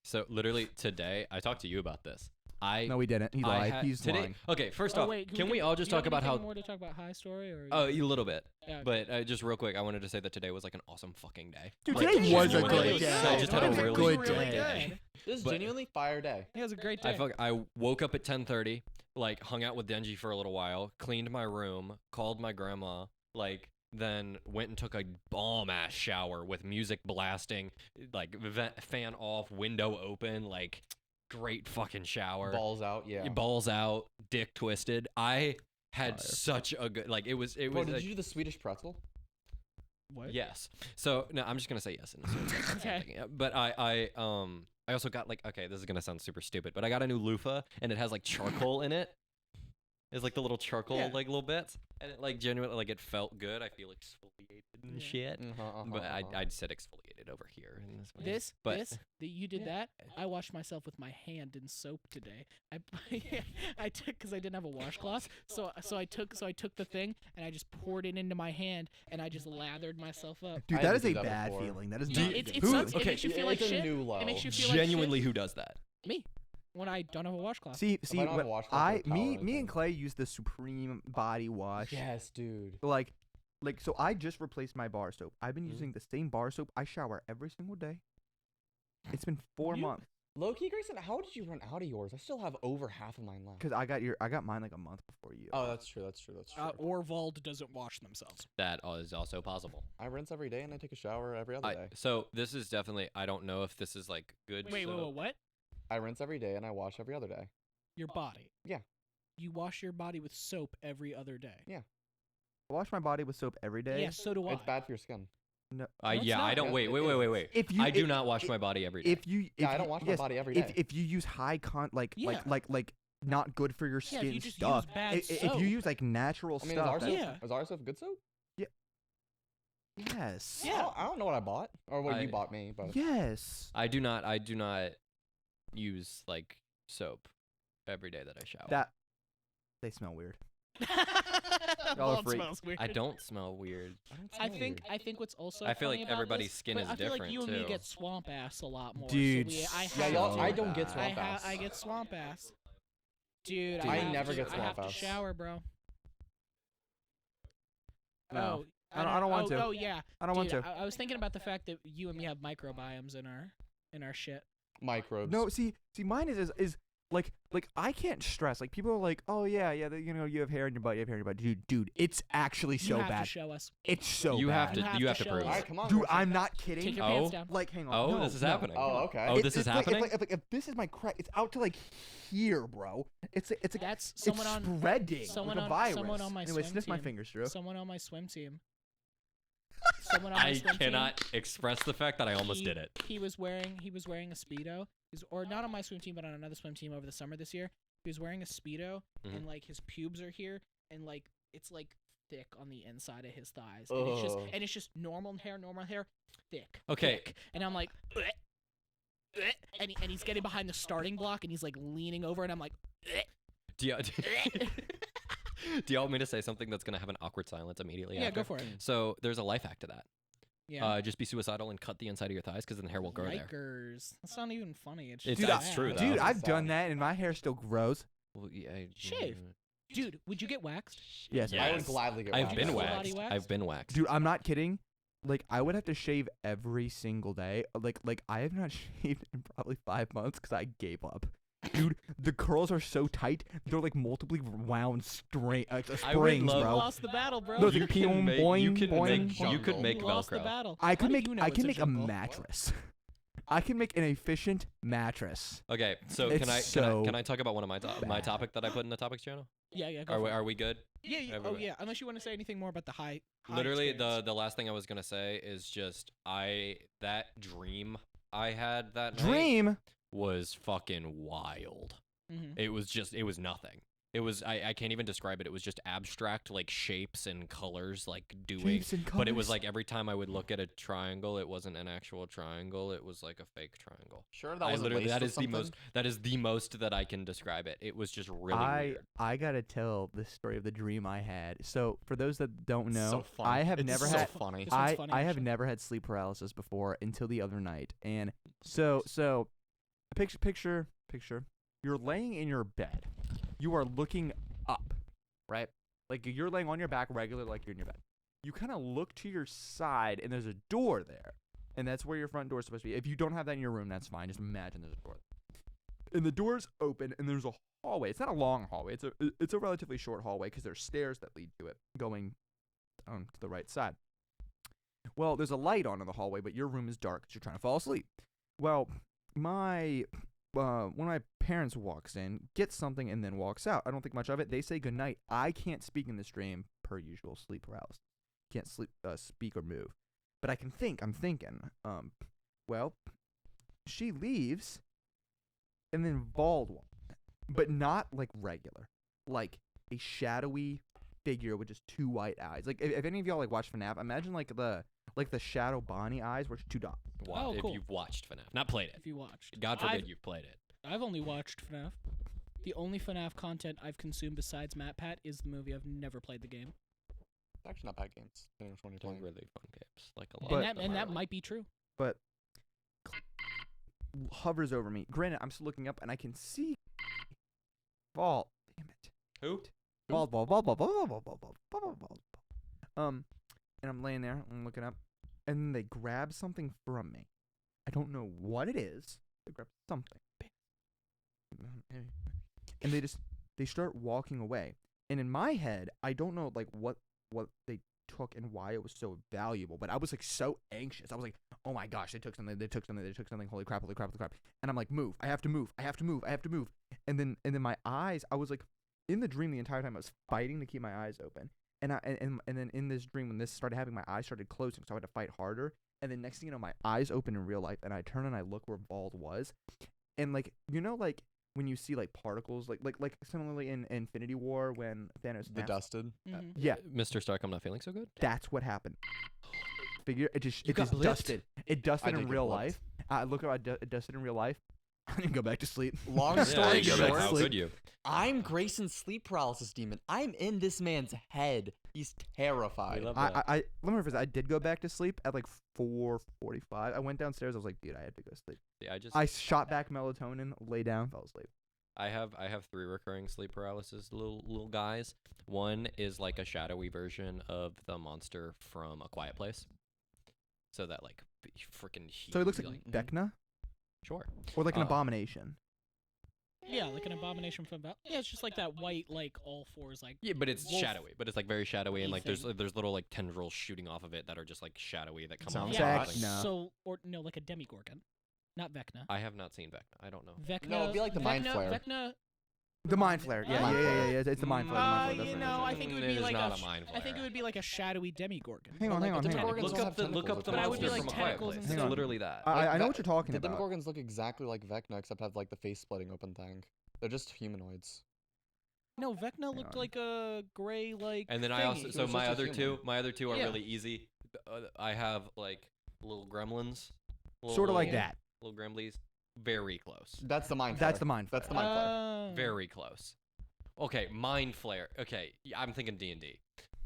So literally today, I talked to you about this. "No, we didn't. He I lied. had- He's today. lying." Okay, first Oh, off, wait, can we all just do you talk have about how? anything more to talk about high story or? Oh, a little bit. Yeah, okay. But just real quick, I wanted to say that today was like an awesome fucking day. Dude, Like, today was a genuinely, good day. I just had a It was a really good good day. day. This is But- genuinely fire day. It was a great day. I woke up at 10:30, like hung out with Denji for a little while, cleaned my room, called my grandma, like then went and took a bomb ass shower with music blasting, like fan off, window open, like great fucking shower. Balls out, yeah. Balls out, dick twisted. I had Fire. such a good like it was Bro, like, did you do the Swedish pretzel? What? yes. So no, I'm just gonna say yes. Okay. But I also got like okay, this is gonna sound super stupid, but I got a new loofah and it has like charcoal in it. It's like the little charcoal Yeah. like little bits, and it like genuinely like it felt good. I feel exfoliated and Yeah. shit. But Uh-huh. I'd said exfoliated over here. In this way. This, but you did that. I washed myself with my hand in soap today. I took because I didn't have a washcloth, so I took the thing and I just poured it into my hand and I just lathered myself up. Dude, I that had is to a do that bad before. feeling. That is No, not it good. sucks. okay, It makes you feel like it's a shit. new low. It makes you feel genuinely, like who does that? shit. Me when I don't have a washcloth. See, I don't have when a washcloth or a towel or me anything. and Clay use the Supreme body wash. Yes, dude. Like, so I just replaced my bar soap. I've been Mhm. using the same bar soap. I shower every single day. It's been 4 You- months Low-key, Grayson, how did you run out of yours? I still have over half of mine left. because I got mine like a month before you. Oh, that's true. That's true. Or Vald doesn't wash themselves. That is also possible. I rinse every day and I take a shower every other day. So this is definitely. I don't know if this is like good. Wait, so- what? I rinse every day and I wash every other day. Your body. Yeah. You wash your body with soap every other day. I wash my body with soap every day. Yeah, so do I. It's bad for your skin. No. No, it's Yeah, I not. don't. Yes, Wait. it is. If you, I do not wash my body every day. If you, Yeah, I don't wash my body every day. If you use high Yeah. like not good for your Yeah, skin if you just stuff. use bad If soap. you use like natural I mean, stuff. Yeah. is our soap good soap? Yes. Yeah. I don't know what I bought or what you I- bought me, but Yes. I do not use like soap every day that I shower. That they smell weird. Well, are it freak. smells weird. I don't smell weird. I think what's also I feel funny like about everybody's this, skin but is I feel like different, you and me too. get swamp ass a lot more. Dude, so I yeah, have y'all- to- I don't get swamp ass. I get swamp ass. Dude, I have never to, get I have swamp to ass. shower, bro. No. Oh, I don't want to. Oh yeah. I don't want Dude, to. I was thinking about the fact that you and me have microbiomes in our shit. microbes. No, see, mine is like I can't stress. Like people are like, oh yeah, you have hair in your butt, you have hair in your butt. Dude, it's actually You so have bad. to show us. It's so You bad. have to. You You have have to to show prove us. All right, it. come on. Dude, Richard. I'm not kidding. Take your Oh. pants down. Like, hang on. Oh, no, this is no. happening. Oh, okay. Oh, this is It's like- happening? if this is my crack, it's out to like here, bro. It's like That's someone it's on spreading someone like a on- virus. someone on my Anyway, swim sniff my team. fingers, Drew. someone on my swim team. Someone on my I swim team. cannot express the fact that I almost he, did it. He was wearing a speedo. Or not on my swim team, but on another swim team over the summer this year. He was wearing a speedo, Mhm. and like his pubes are here, and like it's like thick on the inside of his thighs, and it's just normal hair, thick. Okay. thick. And I'm like, and he's getting behind the starting block, and he's like leaning over, and I'm like, Do you, do you want me to say something that's gonna have an awkward silence immediately? yeah, after? go for it. So there's a life hack to that. Yeah. Just be suicidal and cut the inside of your thighs, because then the hair won't grow there. Yikers. That's not even funny. It's It's- just that's bad. true, though. Dude, That's I've done sad. that, and my hair still grows. Well, yeah, Shave. Dude, would you get waxed? Yes. Yeah. I would Yes. gladly get I've waxed. been Full waxed. body waxed? I've been waxed. Dude, I'm not kidding. Like I would have to shave every single day. Like I have not shaved in probably 5 months because I gave up. Dude, the curls are so tight. They're like multiply wound springs, I would springs, love- You bro. lost the battle, bro. No, it's You like can pew, make- boing, you can boing, make- boing. you could make you lost the Velcro. battle. I How can do make you know I it's can a make a jungle? mattress. I can make an efficient mattress. Okay, so It's can I so can I talk about one of my my bad. topic that I put in the topics channel? Yeah, go Are for we, it. are we good? Yeah, oh everybody? yeah. Unless you want to say anything more about the high Literally, experience. the last thing I was gonna say is just that dream I had that night Dream. was fucking wild. Mhm. It was nothing. It was I can't even describe it. It was just abstract like shapes and colors like doing. Shapes and But it was colours. like every time I would look at a triangle, it wasn't an actual triangle. It was like a fake triangle. Sure, that I was literally that is is the most that I can describe it. It was just really weird. I gotta tell the story of the dream I had. So for those that don't know, So funny. I have It's never so had funny. This one's funny, I have actually. never had sleep paralysis before until the other night. And so picture you're laying in your bed. You are looking up, right? Like you're laying on your back regular like you're in your bed. You kind of look to your side and there's a door there. And that's where your front door is supposed to be. If you don't have that in your room, that's fine. Just imagine there's a door. And the door's open and there's a hallway. It's not a long hallway. It's a relatively short hallway because there's stairs that lead to it going to the right side. Well, there's a light on in the hallway, but your room is dark because you're trying to fall asleep. Well, one of my parents walks in, gets something, and then walks out. I don't think much of it. They say goodnight. I can't speak in this dream, per usual, sleep paralysis. Can't speak or move. But I can think. I'm thinking. Well, she leaves, and then Vald walks in, but not like regular. Like a shadowy figure with just two white eyes. Like if any of y'all like watch FNAF, imagine like the Shadow Bonnie eyes, where it's two dots. Oh, If cool. you've watched FNAF, not played it. If you watched. God forbid you've played it. I've only watched FNAF. The only FNAF content I've consumed besides MatPat is the movie. I've never played the game. It's actually not bad games. Depending on which one you're They're playing. really fun games. Like a lot. But- of them and are that really- might be true. But hovers over me. Granted, I'm still looking up and I can see Vald. Damn it. Who? Vald. And I'm laying there, I'm looking up, and then they grab something from me. I don't know what it is. They grab something. And they start walking away. And in my head, I don't know like what they took and why it was so valuable. But I was like so anxious. I was like, oh my gosh, they took something. Holy crap. And I'm like, move. I have to move. And then my eyes, I was like in the dream the entire time I was fighting to keep my eyes open. And then in this dream, when this started happening, my eyes started closing, so I had to fight harder. And then next thing you know, my eyes open in real life, and I turn and I look where Vald was, and like like when you see like particles, like similarly in Infinity War when Thanos The snaps, dusted. yeah, Mr. Stark, I'm not feeling so good. that's what happened. Figure it just got blipped? dusted. It dusted did in get real blipped. life. Look how it dusted in real life. I didn't go back to sleep. Long story yeah, go back to how short, sleep. could you? I'm Grayson's sleep paralysis demon. I'm in this man's head. He's terrified. We love that. I let me rephrase. I did go back to sleep at like 4:45. I went downstairs. I was like, dude, I had to go sleep. Yeah, I shot back melatonin, lay down, fell asleep. I have 3 recurring sleep paralysis little guys. One is like a shadowy version of the monster from A Quiet Place. So that like freaking So it looks like Vecna sure. or like an abomination. Yeah, like an abomination from Val. Yeah, it's just like that white, like all fours, like. Yeah, but it's wolf shadowy. But it's like very shadowy, and like there's thing. little like tendrils shooting off of it that are just like shadowy that come Sounds off. Yeah, of it. Vecna. so or no, like a demigorgon, not Vecna. I have not seen Vecna. I don't know. Vecna. No, it'd be like the Mind Flayer. Vecna. The mind flare. Yeah, Mind yeah. It's the mind flare. The mind flare. You Definitely. know, I think it would It be is like not a a mind I think it flare. would be like a shadowy demigorgon. Hang Or on, like hang a on, hang on. Demigorgons Look also up have the tentacles, the but I would monster be like from A Quiet tentacles Place. and It's stuff. literally that. I know what you're talking The about. Demogorgons look exactly like Vecna, except have like the face splitting open thing. They're just humanoids. No, Vecna looked on. like a gray like. And then I also thingy. so It's my just a other human. two are Yeah. really easy. I have like little gremlins. Sort of like Yeah. that. Little gremblies. Very close. That's the Mind Flayer. That's the mind flare. That's the Mind Flayer. Very close. Okay, mind flare. Okay, I'm thinking D&D.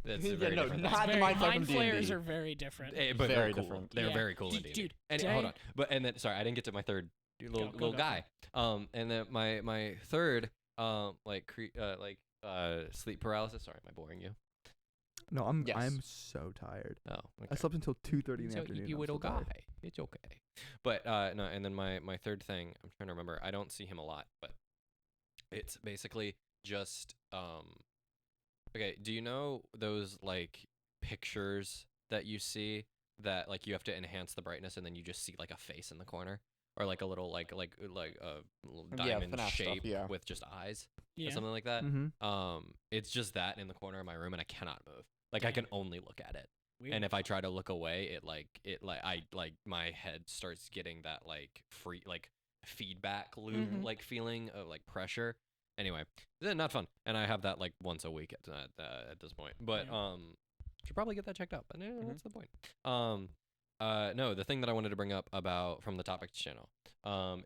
That's Yeah, very no, different. not thing. the Very, Mind Flayer mind from flares D&D. are very different. But Very cool. different. They're Yeah. very cool in Dude, D&D. dude, And hold day- on. But and then sorry, I didn't get to my third little go, guy. And then my third sleep paralysis. Sorry, am I boring you? No, I'm Yes. so tired. Oh, I okay. slept until 2:30 in the So afternoon. you I'm little so tired. guy. It's okay. But no, and then my third thing, I'm trying to remember. I don't see him a lot, but it's basically just okay, do you know those like pictures that you see that like you have to enhance the brightness and then you just see like a face in the corner or like a little like a little Yeah, diamond FNAF stuff, shape yeah. with just eyes or Yeah. something like that? Mm-hmm. It's just that in the corner of my room and I cannot move. Like I Damn. can only look at it. Weird. And if I try to look away, my head starts getting that like free like feedback loop Mhm. like feeling of like pressure. Anyway, not fun. And I have that like once a week at this point. But should probably get that checked out. But that's the point. No, the thing that I wanted to bring up about from the topics channel.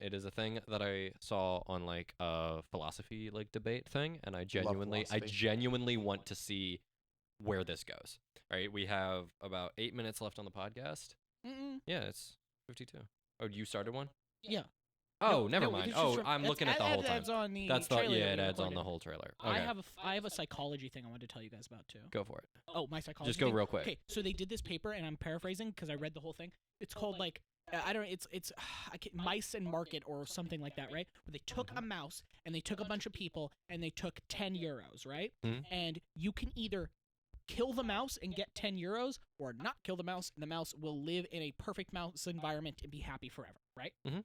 It is a thing that I saw on like a philosophy like debate thing, and I philosophy. genuinely want to see where this goes. Right, we have about 8 minutes left on the podcast. Mm-mm. Yeah, it's 52. Oh, you started one? Yeah. Oh, never no, mind. it's just Oh, from- I'm that's- looking at the that whole time. adds on the That's the trailer that it we adds on the recorded. whole trailer. Okay, I have a psychology thing I wanted to tell you guys about too. go for it. Oh, my psychology. Just go thing? real quick. Okay, so they did this paper, and I'm paraphrasing because I read the whole thing. It's called like I don't. It's Mice and Market or something like that, right? Where they took a mouse and they took a bunch of people and they took 10 euros, right? Mhm. And you can either kill the mouse and get 10 euros, or not kill the mouse, and the mouse will live in a perfect mouse environment and be happy forever, right? Mhm.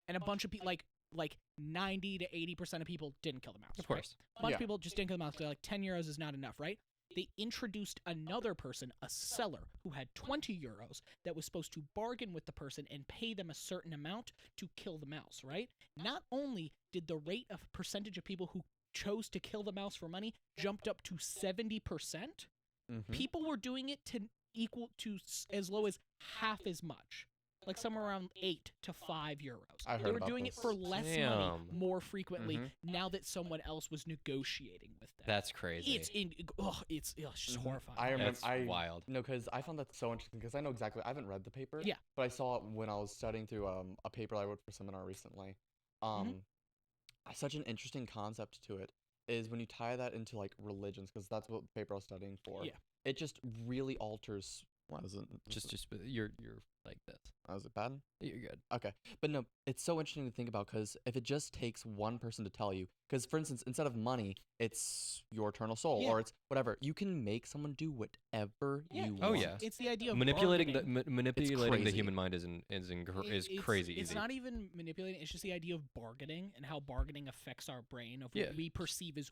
And a bunch of people like 90 to 80% of people didn't kill the mouse. Of right? course. A bunch Yeah. of people just didn't kill the mouse. They're like 10 euros is not enough, right? They introduced another person, a seller, who had 20 euros that was supposed to bargain with the person and pay them a certain amount to kill the mouse, right? Not only did the rate of percentage of people who chose to kill the mouse for money jumped up to 70%, Mhm. people were doing it to equal to as low as half as much. Like somewhere around 8 to 5 euros. I They heard were about doing this. it for less money Damn. more frequently Mhm. now that someone else was negotiating with them. That's crazy. It's just Mhm. horrifying. I remember. That's wild. No, because I found that so interesting because I know exactly. I haven't read the paper. Yeah. But I saw it when I was studying through a paper I wrote for a seminar recently. Such an interesting concept to it is when you tie that into like religions, because that's what the paper I was studying for. Yeah. It just really alters Why is it? Just you're like this. Oh, is it bad? You're good. Okay. But no, it's so interesting to think about because if it just takes one person to tell you, because for instance, instead of money, it's your eternal soul Yeah. or it's whatever. You can make someone do whatever you Oh, want. yeah. It's the idea of Manipulating the bargaining. manipulating the crazy. human mind is It's- crazy It's easy. not even manipulating. It's just the idea of bargaining and how bargaining affects our brain of what Yeah. we perceive as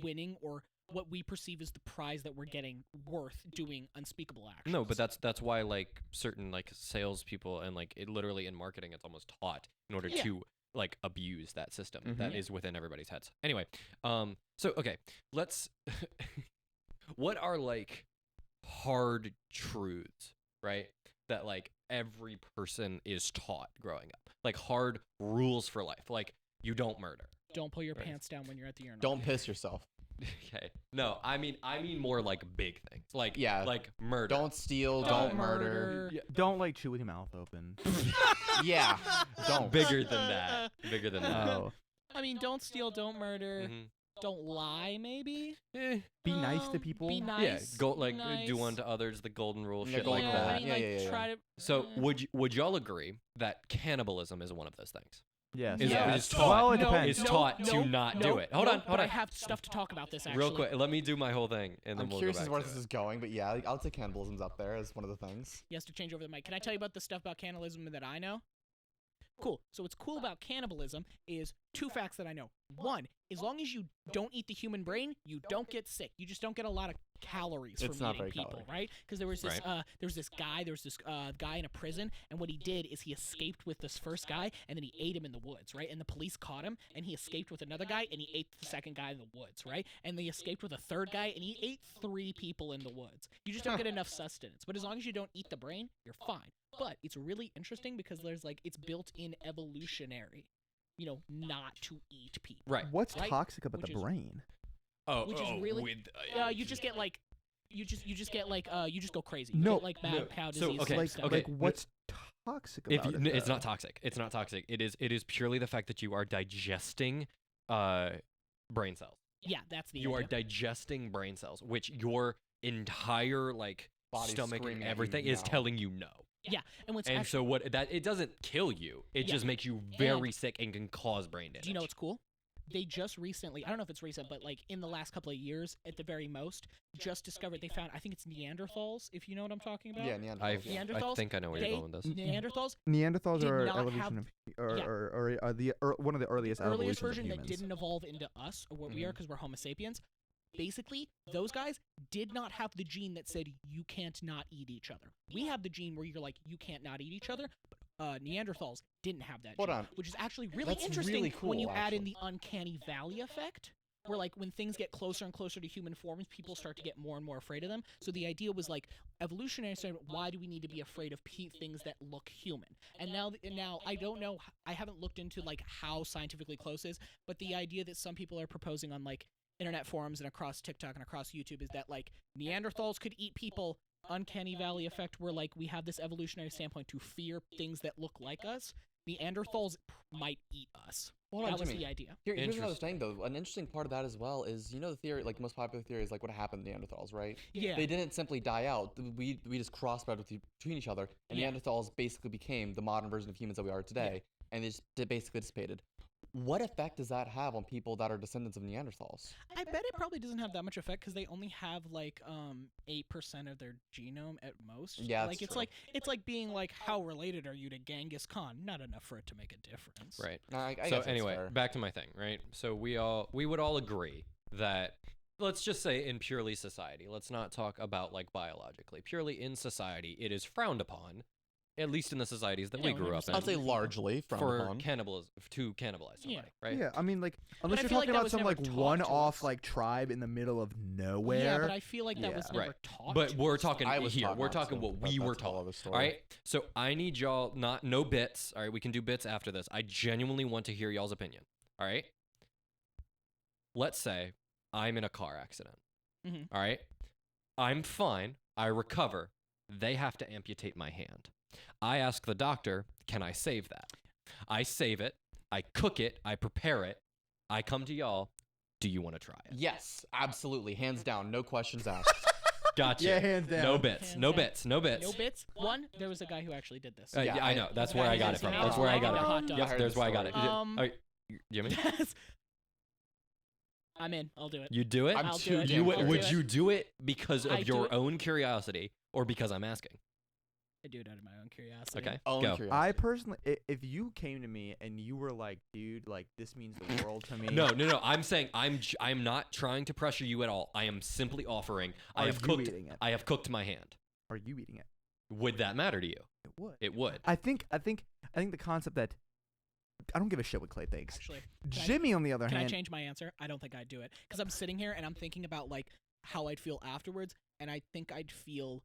winning or what we perceive as the prize that we're getting worth doing unspeakable actions. No, but that's why like certain like salespeople and like it literally in marketing it's almost taught in order Yeah. to like abuse that system that Mhm. is within everybody's heads. Anyway, so okay, let's what are like hard truths, right? That like every person is taught growing up. Like hard rules for life. Like you don't murder. Don't pull your Right. pants down when you're at the urinal. Don't piss yourself. Okay. No, I mean more like big things. Like Yeah. like murder. Don't steal. Don't Don't murder. Yeah, Don't like chew with your mouth open. Yeah. Don't. bigger than that. Bigger than that. Oh, I mean, don't steal, don't murder, Mhm. don't lie, maybe. be nice to Um, people. Be Yeah, nice. go like nice. do unto others the golden rule, Yeah, shit go like like yeah, that. I mean, Yeah, like, yeah, yeah. try to. So eh. would y'all agree that cannibalism is one of those things? Yes. Is, Yeah. is taught Well, it No, depends. is no, taught no, to not no, do it. Hold no, on, but hold I on. have stuff to talk about this actually. Real quick, let me do my whole thing and then I'm we'll curious go as back where to this it. is going, but yeah, I'll say cannibalism's up there as one of the things. He has to change over the mic. Can I tell you about the stuff about cannibalism that I know? Cool. So what's cool about cannibalism is two facts that I know. One, as long as you don't eat the human brain, you don't get sick. You just don't get a lot of calories It's from not eating very people, caloric. right? Because there was this Right. guy guy in a prison, and what he did is he escaped with this first guy, and then he ate him in the woods, right? And the police caught him, and he escaped with another guy, and he ate the second guy in the woods, right? And they escaped with a third guy, and he ate 3 people in the woods. You just don't get enough sustenance. But as long as you don't eat the brain, you're fine. But it's really interesting because there's like it's built in evolutionary, not to eat people. Right. What's Right? toxic about Which the is- brain? Oh, which is really- with, You just get like you just go crazy. No, you get, like mad no. cow So, disease. okay, type stuff. okay. Like what's toxic if about you, it? it's though? not toxic. It's not toxic. It is purely the fact that you are digesting brain cells. Yeah, that's the You are idea. digesting brain cells, which your entire like Body's stomach screaming and at you, everything is no. telling you no. Yeah, and what's And actually, so what that it doesn't kill you. It Yeah. just makes you very sick and can cause brain damage. do you know what's cool? They just recently, I don't know if it's recent, but like in the last couple of years, at the very most, just discovered they found, I think it's Neanderthals, if you know what I'm talking about. Yeah, Neanderthals. I yeah. Neanderthals, think I know where they- you're going with this. Neanderthals, Neanderthals did are not evolution have- of, yeah. or are the one of the earliest earliest evolutions version of that humans. didn't evolve into us or what we are Mhm. because we're Homo sapiens. Basically, those guys did not have the gene that said you can't not eat each other. We have the gene where you're like you can't not eat each other. But Neanderthals didn't have that Hold gene, on. which is actually really That's interesting really when you cool, add in actually. the uncanny valley effect. Where like when things get closer and closer to human forms, people start to get more and more afraid of them. So the idea was like evolutionary said, why do we need to be afraid of things that look human? And now I don't know. I haven't looked into like how scientifically close is, but the idea that some people are proposing on like internet forums and across TikTok and across YouTube is that like Neanderthals could eat people. Uncanny valley effect, where like we have this evolutionary standpoint to fear things that look like us. Neanderthals might eat us. Hold on, That was Jimmy. the idea. Here's another thing, though. An interesting part of that as well is, the theory, like the most popular theory is like what happened to Neanderthals, right? Yeah. They didn't simply die out. We just crossbred between each other, and Yeah. Neanderthals basically became the modern version of humans that we are today, and they basically dissipated. What effect does that have on people that are descendants of Neanderthals? I bet it probably doesn't have that much effect because they only have like 8% of their genome at most. Yeah, like that's it's true. like being like how related are you to Genghis Khan? Not enough for it to make a difference. Right. I So guess that's anyway, fair. back to my thing, right? So we would all agree that let's just say in purely society, let's not talk about like biologically. Purely in society, it is frowned upon, at least in the societies that Yeah, we grew up in, I'll say largely for frowned upon. to cannibalize somebody, Yeah. right? Yeah, I mean, like, I unless you're feel like talking that about was some never like taught to one-off us. like tribe in the middle of nowhere. Yeah, but I feel like that was Yeah. never Right. taught. But to we're us. talking I was here. taught We're not talking to, what but we were that's a whole taught. other story. All right. So I need y'all no bits. All right. We can do bits after this. I genuinely want to hear y'all's opinion. All right. Let's say I'm in a car accident. Mhm. All right. I'm fine. I recover. They have to amputate my hand. I ask the doctor, can I save that? I save it. I cook it. I prepare it. I come to y'all. Do you want to try it? Yes, absolutely, hands down, no questions asked. Gotcha. Yeah, hands down. No bits. Hands No down. bits. No bits. No bits. One, there was a guy who actually did this. Yeah, I know. That's The where guy I who got it has from. the That's where I got it hot from. dog. Yep, there's where I got it. Um, All right, Jimmy, Yes. I'm in. I'll do it. you do it. I'm I'll too do it. damn You I'll do would it. you do it because I of do your it. own curiosity or because I'm asking? I do it out of my own curiosity. Okay, Own go. curiosity. I personally, if you came to me and you were like, dude, like this means the world to me. No. I'm saying I'm not trying to pressure you at all. I am simply offering. I Are have you cooked. eating it? I have cooked my hand. Are you eating it? Would that matter to you? It would. It would. I think the concept that I don't give a shit what Clay thinks. Actually, can I- Jimmy, on the other can I hand, change my answer? I don't think I'd do it because I'm sitting here and I'm thinking about like how I'd feel afterwards, and I think I'd feel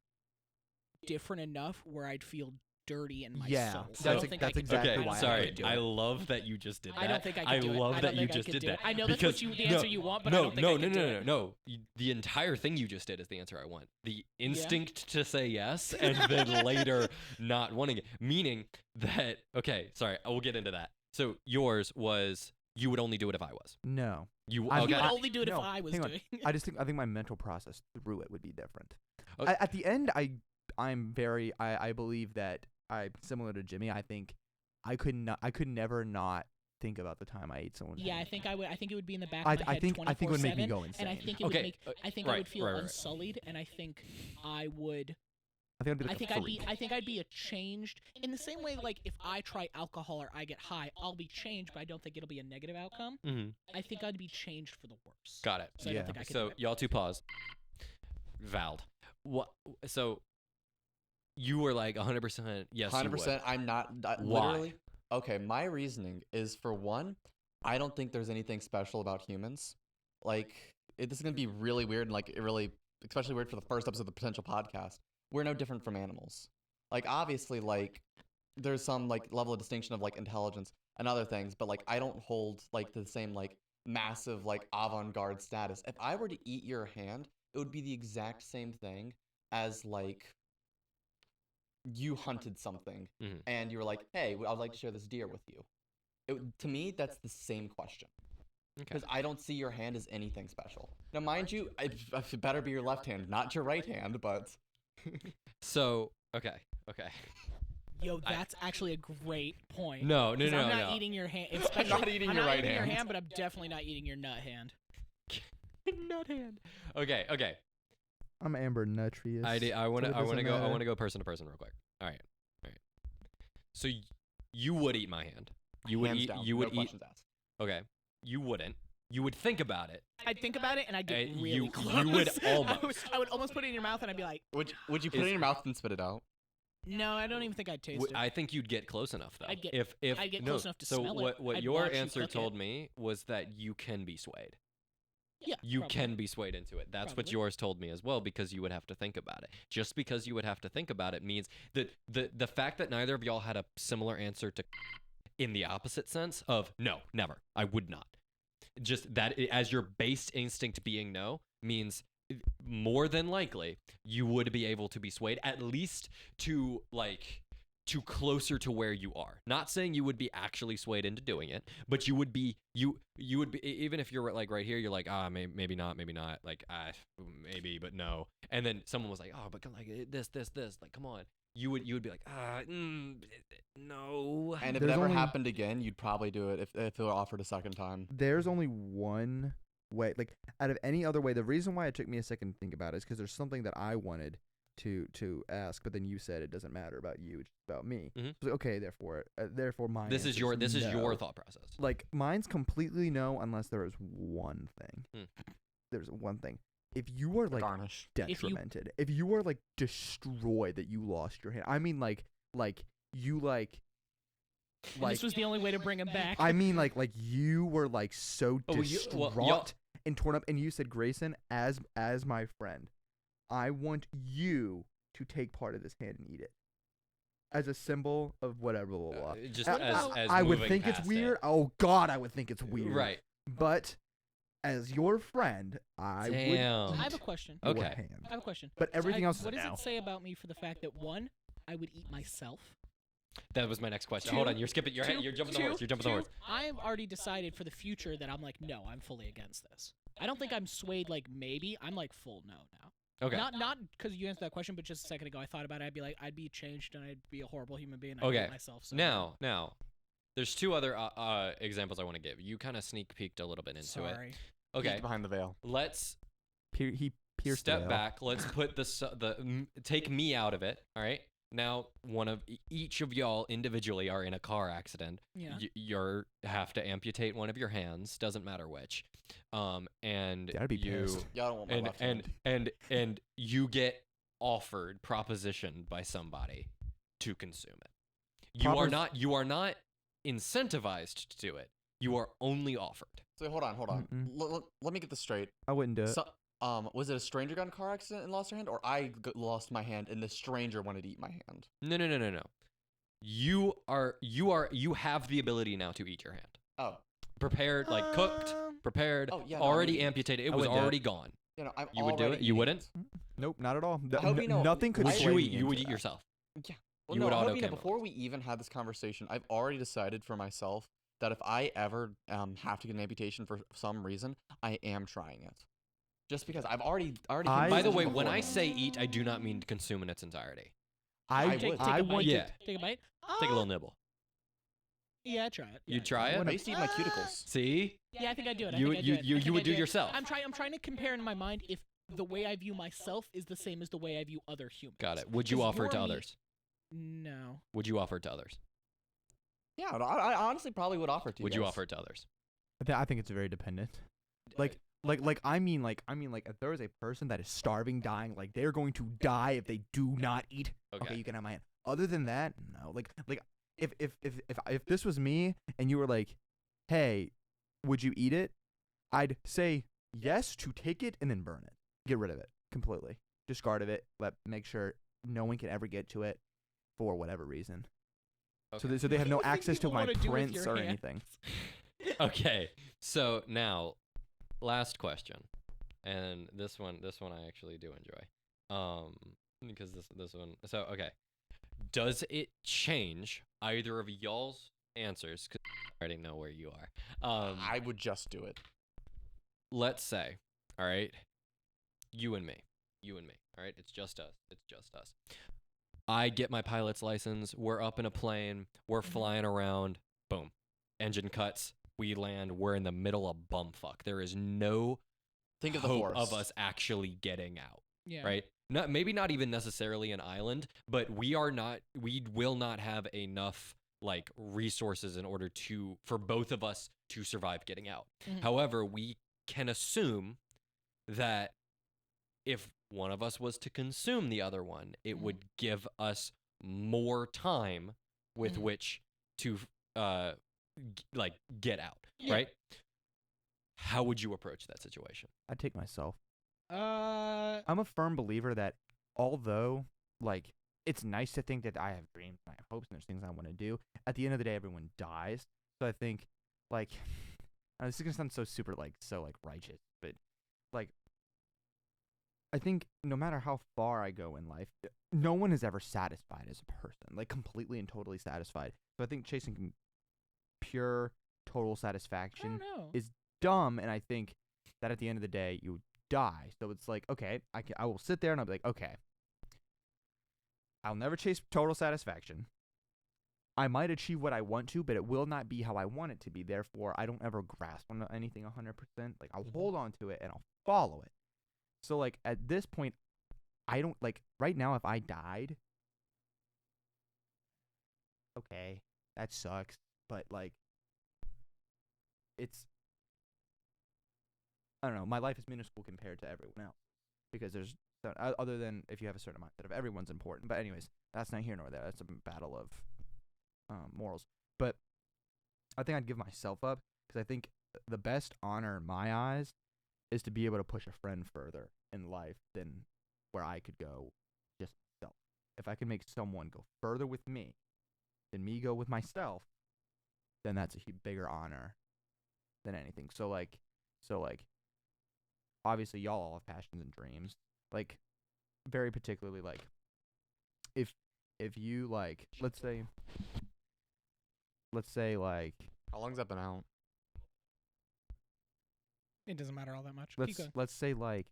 different enough where I'd feel dirty in my Yeah, soul. that's I don't ex- think that's I could exactly do it. I Okay, don't why I think sorry. could do I it. love that you just did that. I don't think I could do it. love I that don't you think I just could did do that. it. I know that's because, the answer you want, but I no, don't think no, I could do it. no. The entire thing you just did is the answer I want. The instinct to say yes and then later not wanting it. Meaning that, okay, sorry, I will get into that. So yours was you would only do it if I was. no. You I- You okay? would I- only do it no, if I was hang on. doing it. I think my mental process through it would be different. Okay. At the end, I'm very I believe that I'm similar to Jimmy. I think I could never not think about the time I ate someone's Yeah, I hand. think I would. I think it would be in the back I of my head think it would make me 24/7, go insane. and I think it Okay, would make. I think I right, would feel right. unsullied, and I think I would. I think I'd be like I a think I'd be. freak. I think I'd be a changed in the same way. Like if I try alcohol or I get high, I'll be changed, but I don't think it'll be a negative outcome. Mhm. I think I'd be changed for the worse. Got it. So I Yeah. don't think I could. So do it. y'all two pause. Vald. What? So you were like 100% yes. 100%. I'm not. Why? Literally. Okay, my reasoning is for one, I don't think there's anything special about humans. Like, this is gonna be really weird and like really, especially weird for the first episode of the potential podcast. We're no different from animals. Like, obviously, like there's some like level of distinction of like intelligence and other things, but like I don't hold like the same like massive like avant-garde status. If I were to eat your hand, it would be the exact same thing as like you hunted something Mhm. and you were like, hey, I'd like to share this deer with you. To me, that's the same question. Okay. Because I don't see your hand as anything special. Now, mind you, it better be your left hand, not your right hand, but... So okay. Yo, that's actually a great point. No. 'Cause I'm not eating your hand. I'm not eating your right your hand. hand, but I'm definitely not eating your nut hand. Nut hand. Okay. I'm Amber Nutrius. I want so it to doesn't go. I matter. want to go person to person real quick. All right. So you would eat my hand. You would Hands eat. down, You no would eat. questions asked. Okay. You wouldn't. You would think about it. I'd think about it and I'd get really you close. would I almost. I would almost put it in your mouth and I'd be like, Would you put it in your mouth and spit it out? no, I don't even think I'd taste it. I think you'd get close enough though. I'd get- if I'd get no, close enough to so smell it. what I'd your watch you answer cook told it. me was that you can be swayed. Yeah, You probably. can be swayed into it. That's what Probably. yours told me as well, because you would have to think about it. Just because you would have to think about it means that the fact that neither of y'all had a similar answer to in the opposite sense of no, never, I would not. Just that as your base instinct being no means more than likely you would be able to be swayed at least to closer to where you are. Not saying you would be actually swayed into doing it, but you would be even if you're like right here, you're like maybe not, like maybe but no. And then someone was like but like this like come on. You would be like no. And if There's it ever only- happened again, you'd probably do it if it were offered a second time. There's only one way. Like out of any other way, the reason why it took me a second to think about it is because there's something that I wanted to ask, but then you said it doesn't matter about you, it's about me. Mhm. So, okay, therefore mine. This is your thought process. Like mine's completely no, unless there is one thing. There's one thing. If you are like Garnish. detrimented, if you are like destroyed that you lost your hand, I mean like you like. And this was the only way to bring him back. I mean, like you were like so Oh, distraught y'all- and torn up, and you said, Grayson, as my friend, I want you to take part of this hand and eat it, as a symbol of whatever. Blah, blah, blah. Just I- as I would moving think it's past weird. it. Oh God, I would think it's weird. Right. But as your friend, I Damn. would. I have a question. Your Okay. hand. I have a question. But everything else is What a does no. it say about me for the fact that one, I would eat myself? That was my next question. Two- Hold on, you're skipping. You're two- jumping the two- horse. You're jumping the two, horse. I've already decided for the future that I'm like, no, I'm fully against this. I don't think I'm swayed like maybe. I'm like full no now. Okay. Not because you answered that question, but just a second ago, I thought about it. I'd be like, I'd be changed and I'd be a horrible human being. I'd Okay. hate myself. So Now, there's two other examples I want to give. You kind of sneak peeked a little bit into it. sorry. Okay. Peek behind the veil. Let's He pierced the step veil. back. Let's put take me out of it. All right. Now, each of y'all individually are in a car accident. Yeah. You have to amputate one of your hands. Doesn't matter which. And I'd be pissed. Y'all don't want my left hand. and you get propositioned by somebody to consume it. You are not incentivized to do it. You are only offered. So hold on. Let me get this straight. I wouldn't do it. So, was it a stranger got in a car accident and lost her hand, or I lost my hand and the stranger wanted to eat my hand? No. You have the ability now to eat your hand. Oh. Prepared, like cooked, prepared, Oh, yeah, no, already I mean, amputated. It I was wouldn't do it. already gone. You know, I'm You would do already it? You eating wouldn't? Nope, not at all. I hope you know- Nothing could I- Would sway me you would into eat that. yourself? Yeah. Well, You no, would I hope you know, auto-cannibalize. before we even had this conversation, I've already decided for myself that if I ever have to get an amputation for some reason, I am trying it. Just because I've already. I- By the way, before when I now. say eat, I do not mean consume in its entirety. I would. Take I a bite. want Yeah. Take a bite. Take a little nibble. Yeah, try it. You'd Yeah. try I it? used to eat my cuticles. See? Yeah, I think I'd do it. You would do it yourself. I'm trying to compare in my mind if the way I view myself is the same as the way I view other humans. Got it. Would you 'Cause offer it to your meat- others? No. Would you offer it to others? Yeah, I honestly probably would offer it to you. Would you guys. offer it to others? I think it's very dependent. Like I mean if there is a person that is starving, dying, like they're going to die if they do not eat. Okay, you can have my hand. Other than that, no. Like if this was me and you were like, hey, would you eat it? I'd say yes to take it and then burn it. Get rid of it completely. Discard of it. Make sure no one can ever get to it for whatever reason. Okay. So they have no What do you think access to people my wanna do with prints your or hand? anything. Okay. So now, last question, and this one I actually do enjoy, because this one. So okay, does it change either of y'all's answers? 'Cause I already know where you are. I would just do it. Let's say, all right, you and me, all right, it's just us. I get my pilot's license. We're up in a plane. We're flying around. Boom, engine cuts. We land. We're in the middle of bumfuck. There is no Think of the hope forest. of us actually getting out. Yeah. Right? Maybe not even necessarily an island, but we will not have enough like resources in order for both of us to survive getting out. Mhm. However, we can assume that if one of us was to consume the other one, it would give us more time with Mhm. which to get out, Yeah. right? How would you approach that situation? I'd take myself. I'm I'm a firm believer that although like it's nice to think that I have dreams and I have hopes and there's things I want to do, at the end of the day everyone dies. So I think like this is gonna sound so super so righteous, but like I think no matter how far I go in life, no one is ever satisfied as a person, like completely and totally satisfied. So I think chasing pure total I satisfaction don't know. is dumb, and I think that at the end of the day you die. So it's like, okay, I will sit there and I'll be like, okay, I'll never chase total satisfaction. I might achieve what I want to, but it will not be how I want it to be. Therefore, I don't ever grasp on anything 100%. Like I'll hold on to it and I'll follow it. So like at this point, I don't like right now. If I died, okay, that sucks. But like, it's I don't know. My life is minuscule compared to everyone else because there's other than if you have a certain mindset of everyone's important. But anyways, that's not here nor there. That's a battle of morals. But I think I'd give myself up because I think the best honor in my eyes is to be able to push a friend further in life than where I could go just myself. If I can make someone go further with me than me go with myself, then that's a bigger honor than anything. So like, obviously y'all all have passions and dreams. Like, very particularly, like, if you like, let's say like, How long's that been out? It doesn't matter all that much. Keep going. let's say like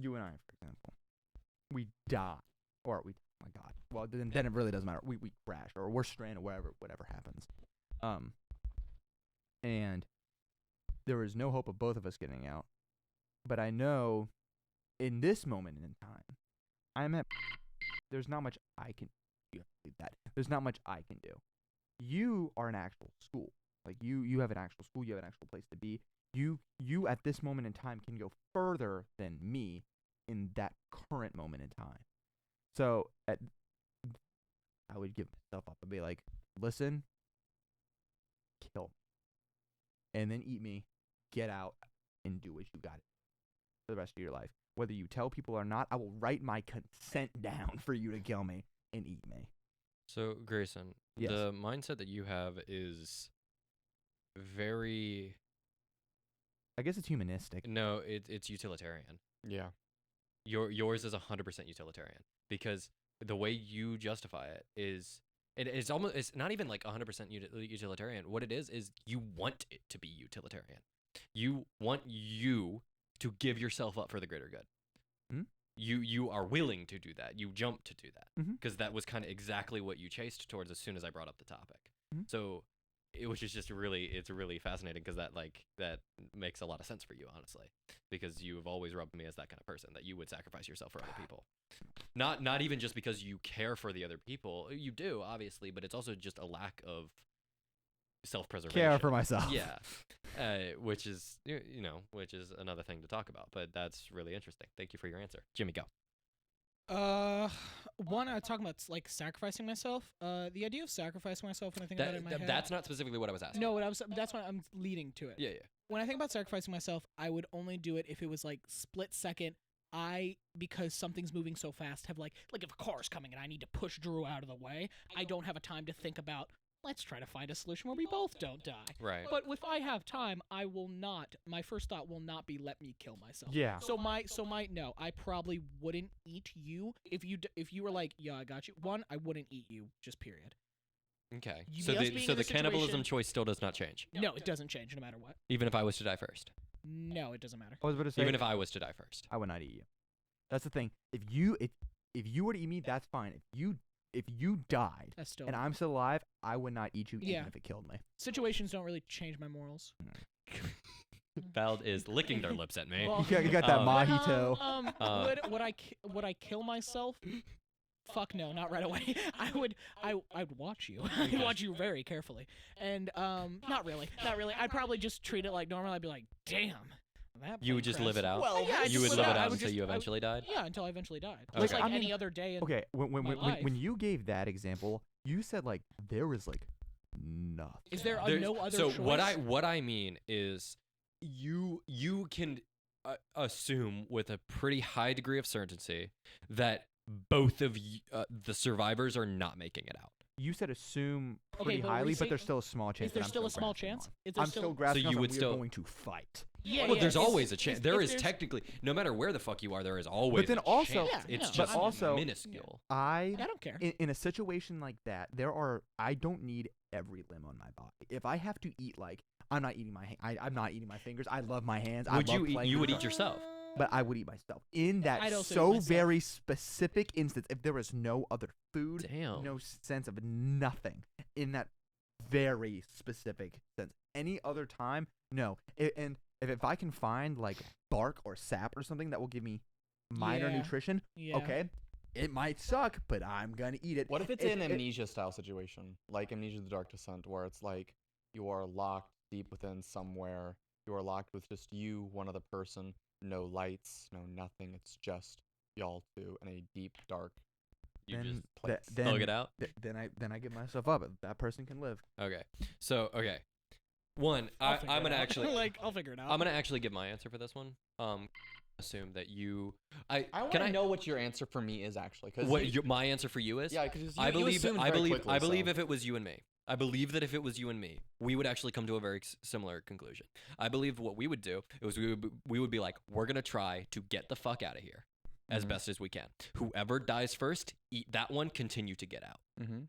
you and I, for example, we die, or we, oh my God, well, then it really doesn't matter. We crash, or we're stranded, whatever happens. And there is no hope of both of us getting out. But I know in this moment in time, there's not much I can you have to leave that. There's not much I can do. You are an actual school. Like you have an actual school, you have an actual place to be. You at this moment in time can go further than me in that current moment in time. So I would give myself up and be like, listen, kill me. And then eat me, get out, and do what you got for the rest of your life. Whether you tell people or not, I will write my consent down for you to kill me and eat me. So, Grayson, Yes. the mindset that you have is very... I guess it's humanistic. No, it's utilitarian. Yeah. Yours is 100% utilitarian, because the way you justify it is... It's almost, it's not even like 100% utilitarian. What it is you want it to be utilitarian. You want you to give yourself up for the greater good. Mm-hmm. You are willing to do that. You jump to do that, Mhm. because that was kind of exactly what you chased towards as soon as I brought up the topic. Mhm. So it was just it's really fascinating, because that makes a lot of sense for you, honestly, because you've always rubbed me as that kind of person, that you would sacrifice yourself for other people. Not even just because you care for the other people. You do, obviously, but it's also just a lack of self-preservation. Care for myself. Yeah. Which is which is another thing to talk about, but that's really interesting. Thank you for your answer. Jimmy, go. One, I was talking about like sacrificing myself. The idea of sacrificing myself when I think about it in my head. That's not specifically what I was asking. No, that's what I'm leading to it. Yeah. When I think about sacrificing myself, I would only do it if it was like split second. Because something's moving so fast, have like if a car's coming and I need to push Drew out of the way, I don't have a time to think about, let's try to find a solution where we both don't die. Right. But if I have time, I will not. My first thought will not be let me kill myself. Yeah. So no, I probably wouldn't eat you if you were like, yeah, I got you. One, I wouldn't eat you, just period. Okay. You- So us being in the a cannibalism situation- choice still does not change, No, it doesn't change no matter what. even if I was to die first. No, it doesn't matter. I was about to say, Even if I was to die first. I would not eat you. That's the thing. If you were to eat me, that's fine. If you died That's still and I'm still alive, I would not eat you Yeah. even if it killed me. situations don't really change my morals. Vald is licking their lips at me. Well, You got that Um, mojito. Would I kill myself? Fuck no, not right away. I'd watch you. I'd watch you very carefully. And not really. I'd probably just treat it like normal. I'd be like, damn. You would just live it out? Well, yeah, You would live it out until you eventually died? Yeah, until I eventually died. Okay. Just like I mean, any other day. Okay, my life. when you gave that example, you said like there was like nothing. Is there There's- no other so choice? what I mean is you can assume with a pretty high degree of certainty that both of the survivors are not making it out. You said assume Okay, pretty but were you highly, but saying- there's still a small chance. Is there that I'm still a small grasping chance? on. Is there I'm still? still grasping. So on you would we still- are going to fight. Yeah, Well, yeah, there's if- always a chance. if There is there's- technically, no matter where the fuck you are, there is always. then a also- chance. Yeah, It's no, just but also- minuscule. I don't care. In a situation like that, I don't need every limb on my body. If I have to eat, like, I'm not eating I'm not eating my fingers. I love my hands. Would I you love eat? playing You with would them. eat yourself. But I would eat myself. In that I'd also eat so myself. very specific instance, if there was no other food, Damn. no sense of nothing, in that very specific sense. Any other time, no. And if I can find like bark or sap or something that will give me minor Yeah. nutrition, Yeah. okay, it might suck, but I'm gonna eat it. What if it's an amnesia style situation, like Amnesia: The Dark Descent, where it's like you are locked deep within somewhere, you are locked with just you, one other person, no lights, no nothing. It's just y'all two in a deep dark You then, just place. then, plug it out. then I give myself up. That person can live. Okay. So one, I'll figure I'm it gonna out. actually like I'll figure it out. I'm gonna actually give my answer for this one. Assume that you I want can to I know what your answer for me is actually, because my answer for you is? yeah, because I believe I believe if it was you and me. I believe that if it was you and me, we would actually come to a very similar conclusion. I believe what we would do is we would be like, we're going to try to get the fuck out of here as Mhm. best as we can. Whoever dies first, eat that one, continue to get out. Mm-hmm.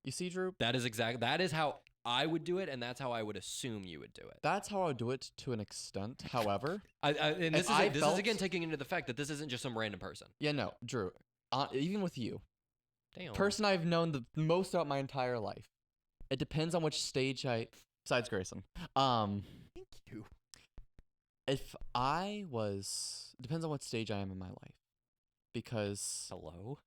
You see, Drew, That is how I would do it, and that's how I would assume you would do it. That's how I would do it to an extent. However, And this If is I again felt- taking into the fact that this isn't just some random person. yeah, no, Drew. Even with you, Damn. person I've known the most throughout my entire life. It depends on which stage besides Grayson. Thank you. Depends on what stage I am in my life. Because Hello.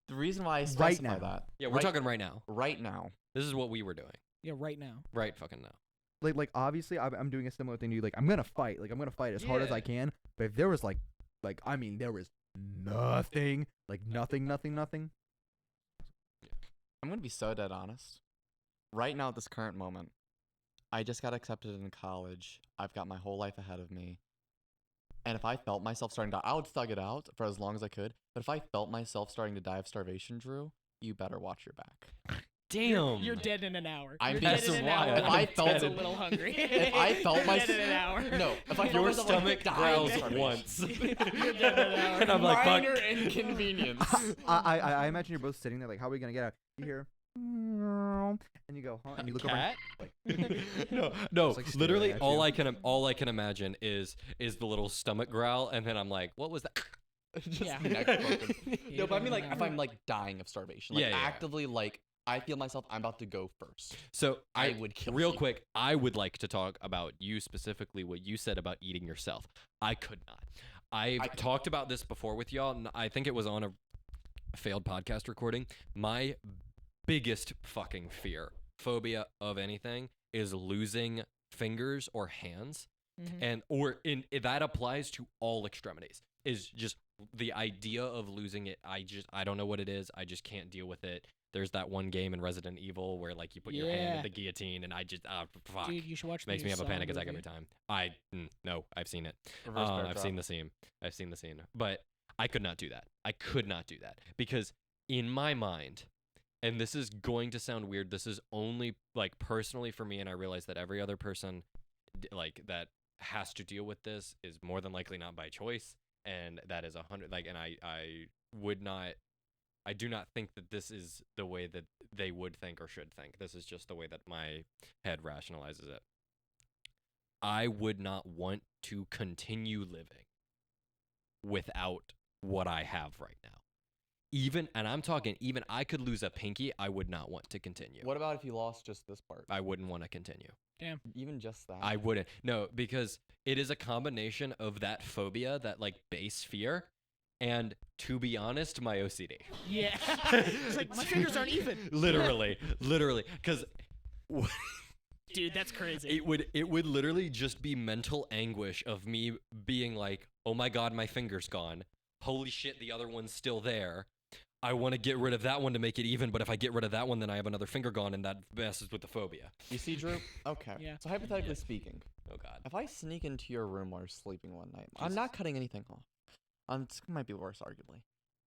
the reason why I Right specify now. that. Yeah, we're talking right now. Right now. This is what we were doing. Yeah, right now. Right fucking now. Like obviously I'm doing a similar thing to you. Like I'm gonna fight as hard as I Yeah. can. But if there was there was nothing, nothing. I'm going to be so dead honest. Right now, at this current moment, I just got accepted in college. I've got my whole life ahead of me. And if I felt myself starting to die, I would thug it out for as long as I could. But if I felt myself starting to die of starvation, Drew, you better watch your back. Damn. You're dead in an hour. I'm You're dead dead in an wild. hour. If I I'm felt a it- little hungry. If I felt You're myself- dead in an hour. No, if I felt Your myself like, stomach dying growls of starvation. once. You're dead in an hour. And I'm like, fuck. Minor inconvenience. I imagine you're both sitting there like, how are we gonna get out? You hear, and you go, huh? And you look over. Cat? Like, no. Just, like, staring Literally, at all you. I can imagine is the little stomach growl, and then I'm like, what was that? Just Yeah. neck broken. Yeah, No, but I mean, like, dead in if an I'm, like, dying of starvation. Like, Yeah, yeah, yeah. actively, like, I feel myself, I'm about to go first. So I would kill real you. quick. I would like to talk about you specifically. What you said about eating yourself. I could not. I've talked about this before with y'all, and I think it was on a failed podcast recording. My biggest fucking phobia of anything is losing fingers or hands, Mhm. and that applies to all extremities. Is just the idea of losing it. I don't know what it is. I just can't deal with it. There's that one game in Resident Evil where like you put your hand Yeah. in the guillotine, and I just fuck. Dude, you should watch the Makes new me have a Saw panic attack movie. every time. No, I've seen it. Reverse bear I've trap. seen the scene. I've seen the scene. But I could not do that. I could not do that because in my mind, and this is going to sound weird. This is only like personally for me, and I realize that every other person like that has to deal with this is more than likely not by choice, and that is 100. Like, and I would not. I do not think that this is the way that they would think or should think. This is just the way that my head rationalizes it. I would not want to continue living without what I have right now. And I'm talking, even I could lose a pinky, I would not want to continue. What about if you lost just this part? I wouldn't want to continue. Even just that? I wouldn't. No, because it is a combination of that phobia, that like base fear, and to be honest, my OCD. Yeah. It's like, my fingers aren't even. Literally, because Dude, that's crazy. it would literally just be mental anguish of me being like, oh my god, my finger's gone. Holy shit, the other one's still there. I want to get rid of that one to make it even, but if I get rid of that one, then I have another finger gone, and that messes with the phobia. You see, Drew? Okay. Yeah. So hypothetically speaking, Oh god. if I sneak into your room while you're sleeping one night, I'm Jesus. not cutting anything off. It might be worse, arguably.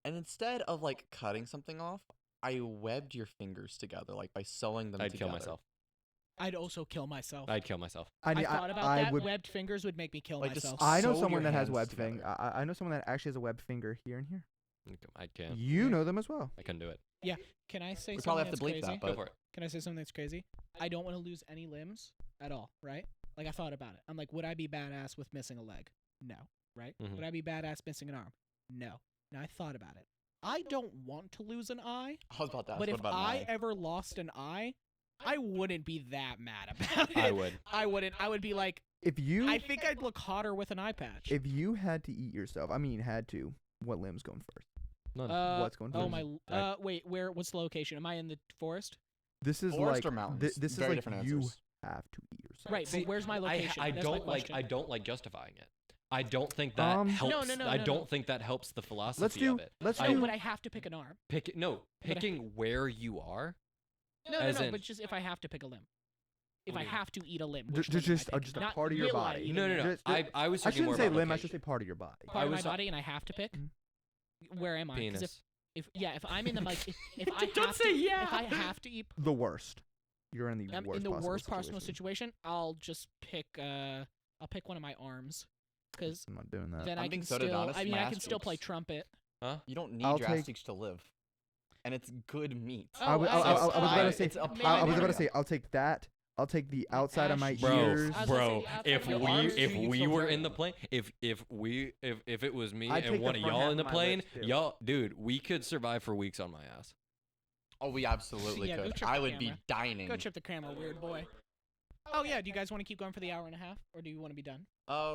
And instead of like cutting something off, I webbed your fingers together, like by sewing them I'd together. kill myself. I'd also kill myself. I'd kill myself. I thought about I that. would. Webbed fingers would make me kill Like, just myself. I know sew someone your that has hands webbed together. finger. I know someone that actually has a webbed finger here and here. I can't. You know them as well. I couldn't do it. Can I say We something probably have that's to bleep crazy? that, Go but for it. Can I say something that's crazy? I don't want to lose any limbs at all, right? Like, I thought about it. I'm like, would I be badass with missing a leg? No, right? Mhm. Would I be badass missing an arm? No. Now, I thought about it. I don't want to lose an eye, I was about to ask, but what if about an I eye? ever lost an eye, I wouldn't be that mad about it. I would. I wouldn't. I would be like, If you I think I'd look hotter with an eye patch. if you had to eat yourself, I mean had to, what limb's going first? None. What's going Oh first? my. Wait. What's the location? Am I in the forest? This is Forest like or mountains? this is Very like different you answers. have to eat yourself. Right. See, But where's my location? I That's my don't like question. justifying it. I don't think that helps. No, I no, don't no. think that helps the philosophy Let's do of it. let's I- No, do but I have to pick an arm. Picking where you are. No, As in- but just if I have to pick a limb. If What I do you mean? have to eat a limb. Ju- which ju- limb would I just- pick? just a Not part of your will I body. eat No, a no, limb. no. Just- I was I talking more shouldn't say about limb. I should say location. part of your body. Part of was my ta- body, and I have to pick. Mhm. Where am I? 'Cause Penis. if I'm in the like if I Don't have say to yeah. if I have to eat The worst. You're in the I'm worst in the possible worst possible situation. situation, I'll just pick I'll pick one of my arms, because I'm not doing that. then I'm I being can so dead still honest, I mean my I ass can still play cheeks. trumpet. You don't need I'll your ass take- cheeks to live. and it's good meat. Oh, I was about to say. It's a I was about to pie. say. I'll take that. I'll take the outside of my ash. Bro, ears. I was gonna bro, say, outside if of your we arms, if you can we still were carry in the them. plane, if it was me I'd take and the one of front y'all half in the of my plane, lips, too. y'all, dude, we could survive for weeks on my ass. Oh, we absolutely Yeah, go could. trip I the would be camera. dining. Go trip the camera, weird boy. Oh yeah, do you guys want to keep going for the hour and a half, or do you want to be done?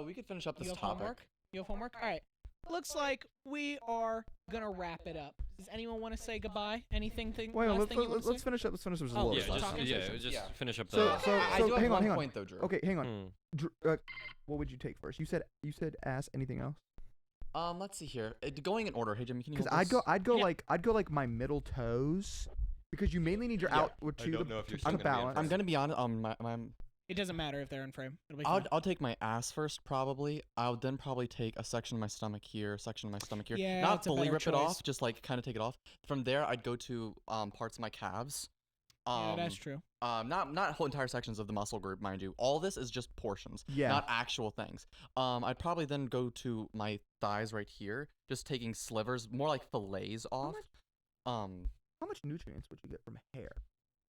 We could finish up You this have topic. homework? You have homework? All right. Looks like we are gonna wrap it up. Does anyone want to say goodbye? Anything? Wait, last thing you wanna let's say? finish up. Let's finish up with a Oh, little Yeah, just stuff. just talking yeah, session. just Yeah. finish up the. So I do have hang on, one hang on. point though, Drew. Okay, hang on. Hmm. What would you take first? You said ass. Anything else? Let's see here. Going in order. Hey, Jimmy, can you? Because hold I'd go Yeah. I'd go like my middle toes, because you mainly need your Yeah. outward I to don't the know if you're to still the gonna be in balance. I'm gonna be honest. It doesn't matter if they're in frame. It'll be I'll fine. I'll take my ass first probably. I'll then probably take a section of my stomach here, section of my stomach here. Yeah, Not that's a fully better rip it choice. off, just like kind of take it off. From there, I'd go to parts of my calves. Yeah, that's true. Not whole entire sections of the muscle group, mind you. All this is just portions, Yeah. not actual things. I'd probably then go to my thighs right here, just taking slivers, more like fillets off. How much nutrients would you get from hair?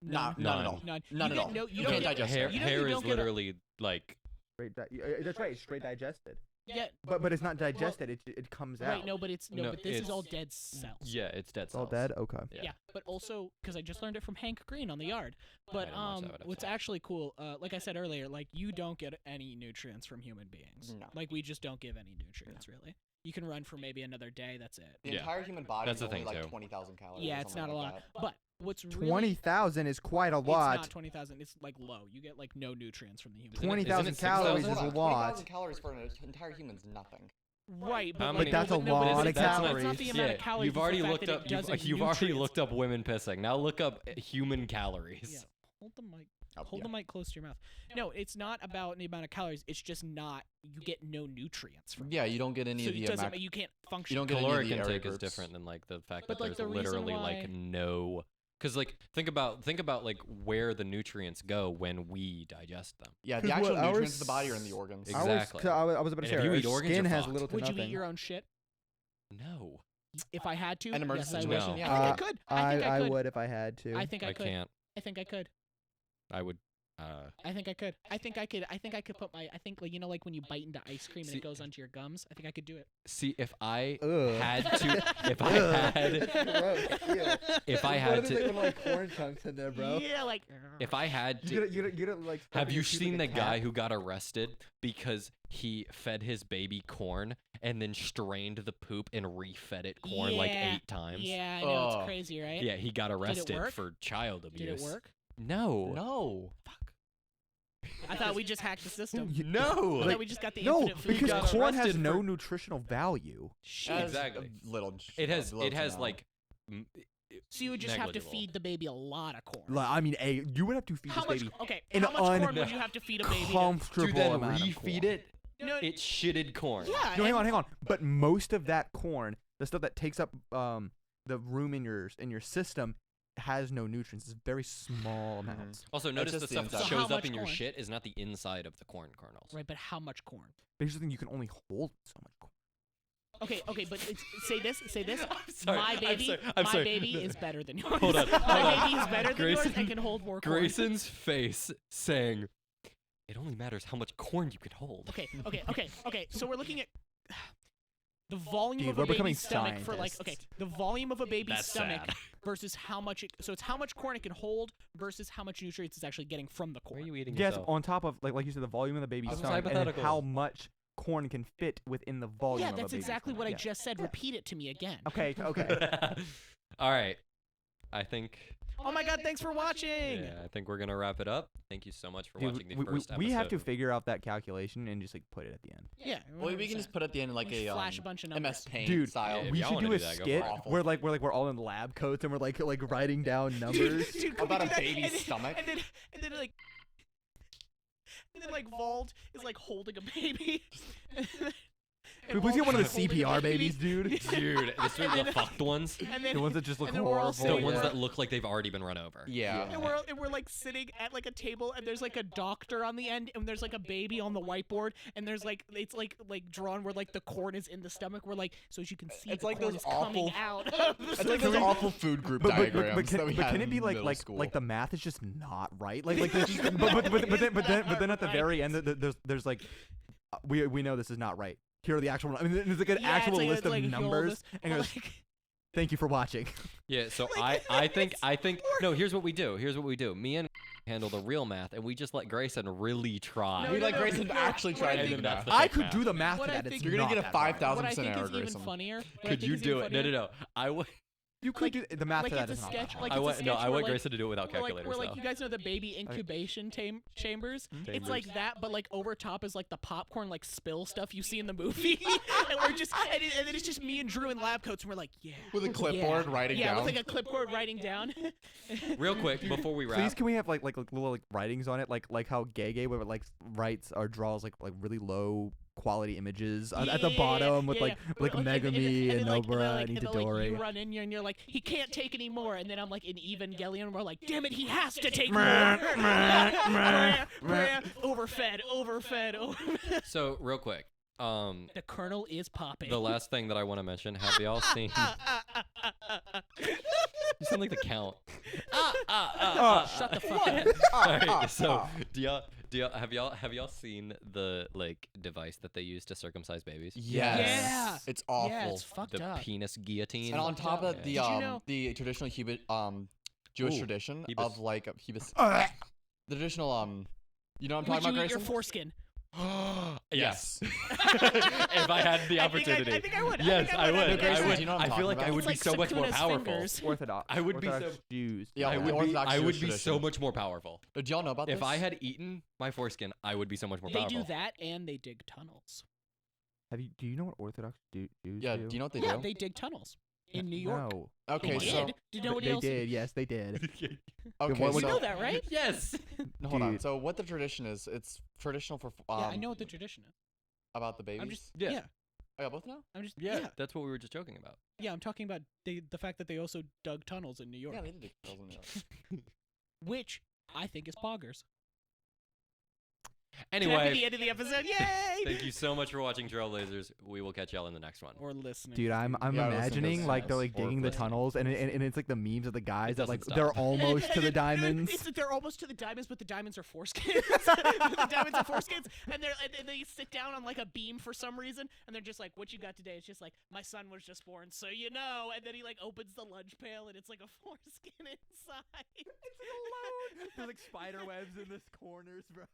None at all. None. None You at all. get no- You you don't can't get- digest hair. it. You know you Hair is don't get a- literally like. That's right. It's straight digested. Yeah. But it's not digested. It comes out. Right. No, but it's No, but this is all it's- dead cells. Yeah, it's dead It's all cells. dead. Okay. Yeah. But also because I just learned it from Hank Green on the yard. But didn't watch that one what's episode. actually cool, like I said earlier, like you don't get any nutrients from human beings. No. Like we just don't give any nutrients really. You can run for maybe another day. That's it. The Yeah. entire human body That's is the only thing, like too. 20,000 calories. Yeah, or it's something not a like lot. that. But what's really 20,000 is quite a It's lot. not 20,000. It's like low. You get like no nutrients from the human. Isn't it- 20,000 isn't it calories 6,000? is a Hold on, lot. 20,000 calories for an entire human's nothing. Right, How but, many- like, That's a no, but lot it's- of that's not the calories. amount of Yeah, calories. you've it's already the fact looked that up. it doesn't You've already nutrients. looked up women pissing. Now look up human calories. Yeah. Hold the mic. Oh, Hold yeah. the mic close to your mouth. No, it's not about the amount of calories. It's just not. You get no nutrients from. Yeah, you don't get any So of it the doesn't. You can't function. you don't get any of Caloric the area intake is groups. different than like the fact But, that like, there's the reason literally why- like no. Because like think about like where the nutrients go when we digest them. Yeah, the 'Cause actual what, our nutrients of the body are in the organs. Exactly. I was about to And say, if you our eat organs, skin you're has fucked. little to Would nothing. you eat your own shit? No, If I had to. An emergency yes, situation, I would. yeah. I think Uh, I could. I think I I could. would if I had to. I think I I could. can't. I think I could. I would. I think I could. I think I could. I think I could put my. I think like you know like when you bite into ice cream and See- it goes onto your gums. I think I could do it. See if I Ugh. had to. If I Ugh. had. If I had to. like corn chunks in there, bro. Yeah, like. If I had You to. gotta like. Have you seen the guy who got arrested because he fed his baby corn and then strained the poop and refed it corn like Yeah. 8 times? Yeah, I know Ugh. it's crazy, right? Yeah, he got arrested work? for child abuse. Did it work? No. No. Fuck. I thought we just hacked the system. No. I thought we just got the No, infinite food. because got corn has arrested no for- nutritional value. Shit. As Exactly. a little. It has. little It has to like. m- So you would just have to negligible. feed the baby a lot of corn. Like, I mean, you would have to feed How this much? baby Okay. an How much corn un- would you have to feed a baby? comfortable To then amount of refeed corn. it, No, it shitted corn. yeah. No, hang and- on. But most of that corn, the stuff that takes up the room in your system, has no nutrients. It's very small amounts. Also, notice the just the stuff that inside. So how shows up much in your corn? shit is not the inside of the corn kernels. Right, but how much corn? But here's the thing: you can only hold so much corn. Okay, but say this. sorry, My I'm baby, sorry, I'm my sorry. baby No. is better than yours. Hold on, hold my on. baby is better than yours Grayson- and can hold more corn. Grayson's face saying, "It only matters how much corn you can hold." Okay. So we're looking at the volume Dude, of a we're becoming baby's stomach for like scientists. the volume of a baby's That's stomach sad. versus how much so it's how much corn it can hold versus how much nutrients it's actually getting from the Why are corn. you eating Yes, yourself? on top of like you said, the volume of the baby's This is stomach, and then hypothetical. how much corn can fit within the volume. Yeah, of a that's baby's exactly stomach. what I Yeah. just said. Repeat it to me again. Okay. All right. I think. Oh my god, thanks for watching. Yeah, I think we're gonna wrap it up. Thank you so much for Dude, watching the we, first episode. we have to figure out that calculation and just like put it at the end. Yeah. Well, we can just put at the end like Just a flash a bunch of numbers. MS Paint Dude, style. If we y'all should wanna do a do that, go skit for it. where like we're all in lab coats and we're like writing down numbers. Dude, can About we a do that? baby's And then- stomach? And then like Vald is like holding a baby. Can we please get one of the CPR babies, dude? Dude, the fucked ones. And then The ones that just look and then we're all horrible. The sitting ones there. that look like they've already been run over. Yeah. And we're like sitting at like a table, and there's like a doctor on the end, and there's like a baby on the whiteboard, and there's like it's like drawn where like the corn is in the stomach. We're like, so as you can see, It's the like corn those is coming awful- out. It's like those awful food group But diagrams that we had can it in be middle school. like the math is just not right? Like but then at the very end there's like we know this is not right. Here are the actual. I mean, there's like an Yeah, actual it's like- list it's of like, you hold numbers, this, and it or goes, like- "Thank you for watching." Yeah, so Like, I think no, here's what we do. Me and handle the real math, and we just let Grayson really try. We let Grayson actually What try I to do think- the that's math. the I fake could math. do the math What to I that. think- It's You're gonna not get a that 5,000% What I think error, is even Grayson. funnier. what I Could think you is do even it? No, funnier, no, no. I would. You could do the math like to that. it's Is a not sketch. that Like I it's a want sketch no. I where, want like, Grayson to do it without calculators. where like though. you guys know the baby incubation chambers. It's like that, but like over top is like the popcorn like spill stuff you see in the movie, and we're just and then it's just me and Drew in lab coats, and we're like, yeah, With a clipboard yeah. writing yeah, down. with like a clipboard writing down. Real quick before we wrap. Please, can we have like little like writings on it, like how Gege where it like writes or draws like really low quality images at the bottom with like Megami and Nobara and You Itadori. run in here and you're like, he can't take any more, and then I'm like in Evangelion, we're like, damn it, he has to take more. Overfed. So real quick, The kernel is popping. the last thing that I want to mention. Have y'all seen? You sound like the Count. Shut the fuck up. Alright, so do y'all have y'all seen the like device that they use to circumcise babies? Yes. Yeah. It's awful. Yeah, it's fucked The up. penis guillotine. And on top of Yeah. the Did you know- the traditional Jewish Ooh, tradition Hebus. of like the traditional you know what I'm Would talking you about, eat your Grayson? foreskin? Yes. If I had the opportunity. I think I would. Yes, I would. No, Grayson, I would. do you know what I'm I feel talking like I about? would It's be like so much more Sakuna's powerful. fingers. Orthodox. I would be Orthodox so- Jews. Yeah, I the would be. Orthodox I would Jewish be so tradition. much more powerful. Do y'all know about this? If I had eaten my foreskin, I would be so much more They powerful. do that, and they dig tunnels. Do you know what Orthodox Jews Yeah, do? do you know what they Yeah, do? they dig tunnels in New York. No. Okay, They so did. Do you know what They else? did. Yes, they did. okay, what- You so know that, right? Yes. hold on. Dude. So what the tradition is? It's traditional for Yeah, I know what the tradition is. about the babies. I'm just Yeah. yeah. Oh, yeah, both know? I'm just Yeah, yeah. that's what we were just joking about. Yeah, I'm talking about the fact that they also dug tunnels in New York, Yeah, they did dig tunnels in New York. which I think is poggers. Anyway, the end of the episode. Yay! thank you so much for watching TrailBlazers. We will catch y'all in the next one. Or listening. Dude, I'm Yeah, listen to imagining this, like they're yes. like digging the tunnels and it's like the memes of the guys It that like doesn't they're stop. almost to the And diamonds. they're almost to the diamonds, but the diamonds are foreskins. The diamonds are foreskins, and they sit down on like a beam for some reason, and they're just like, "What you got today?" It's just like, "My son was just born, so you know." And then he like opens the lunch pail, and it's like a foreskin inside. There's like spider webs in the corners, bro.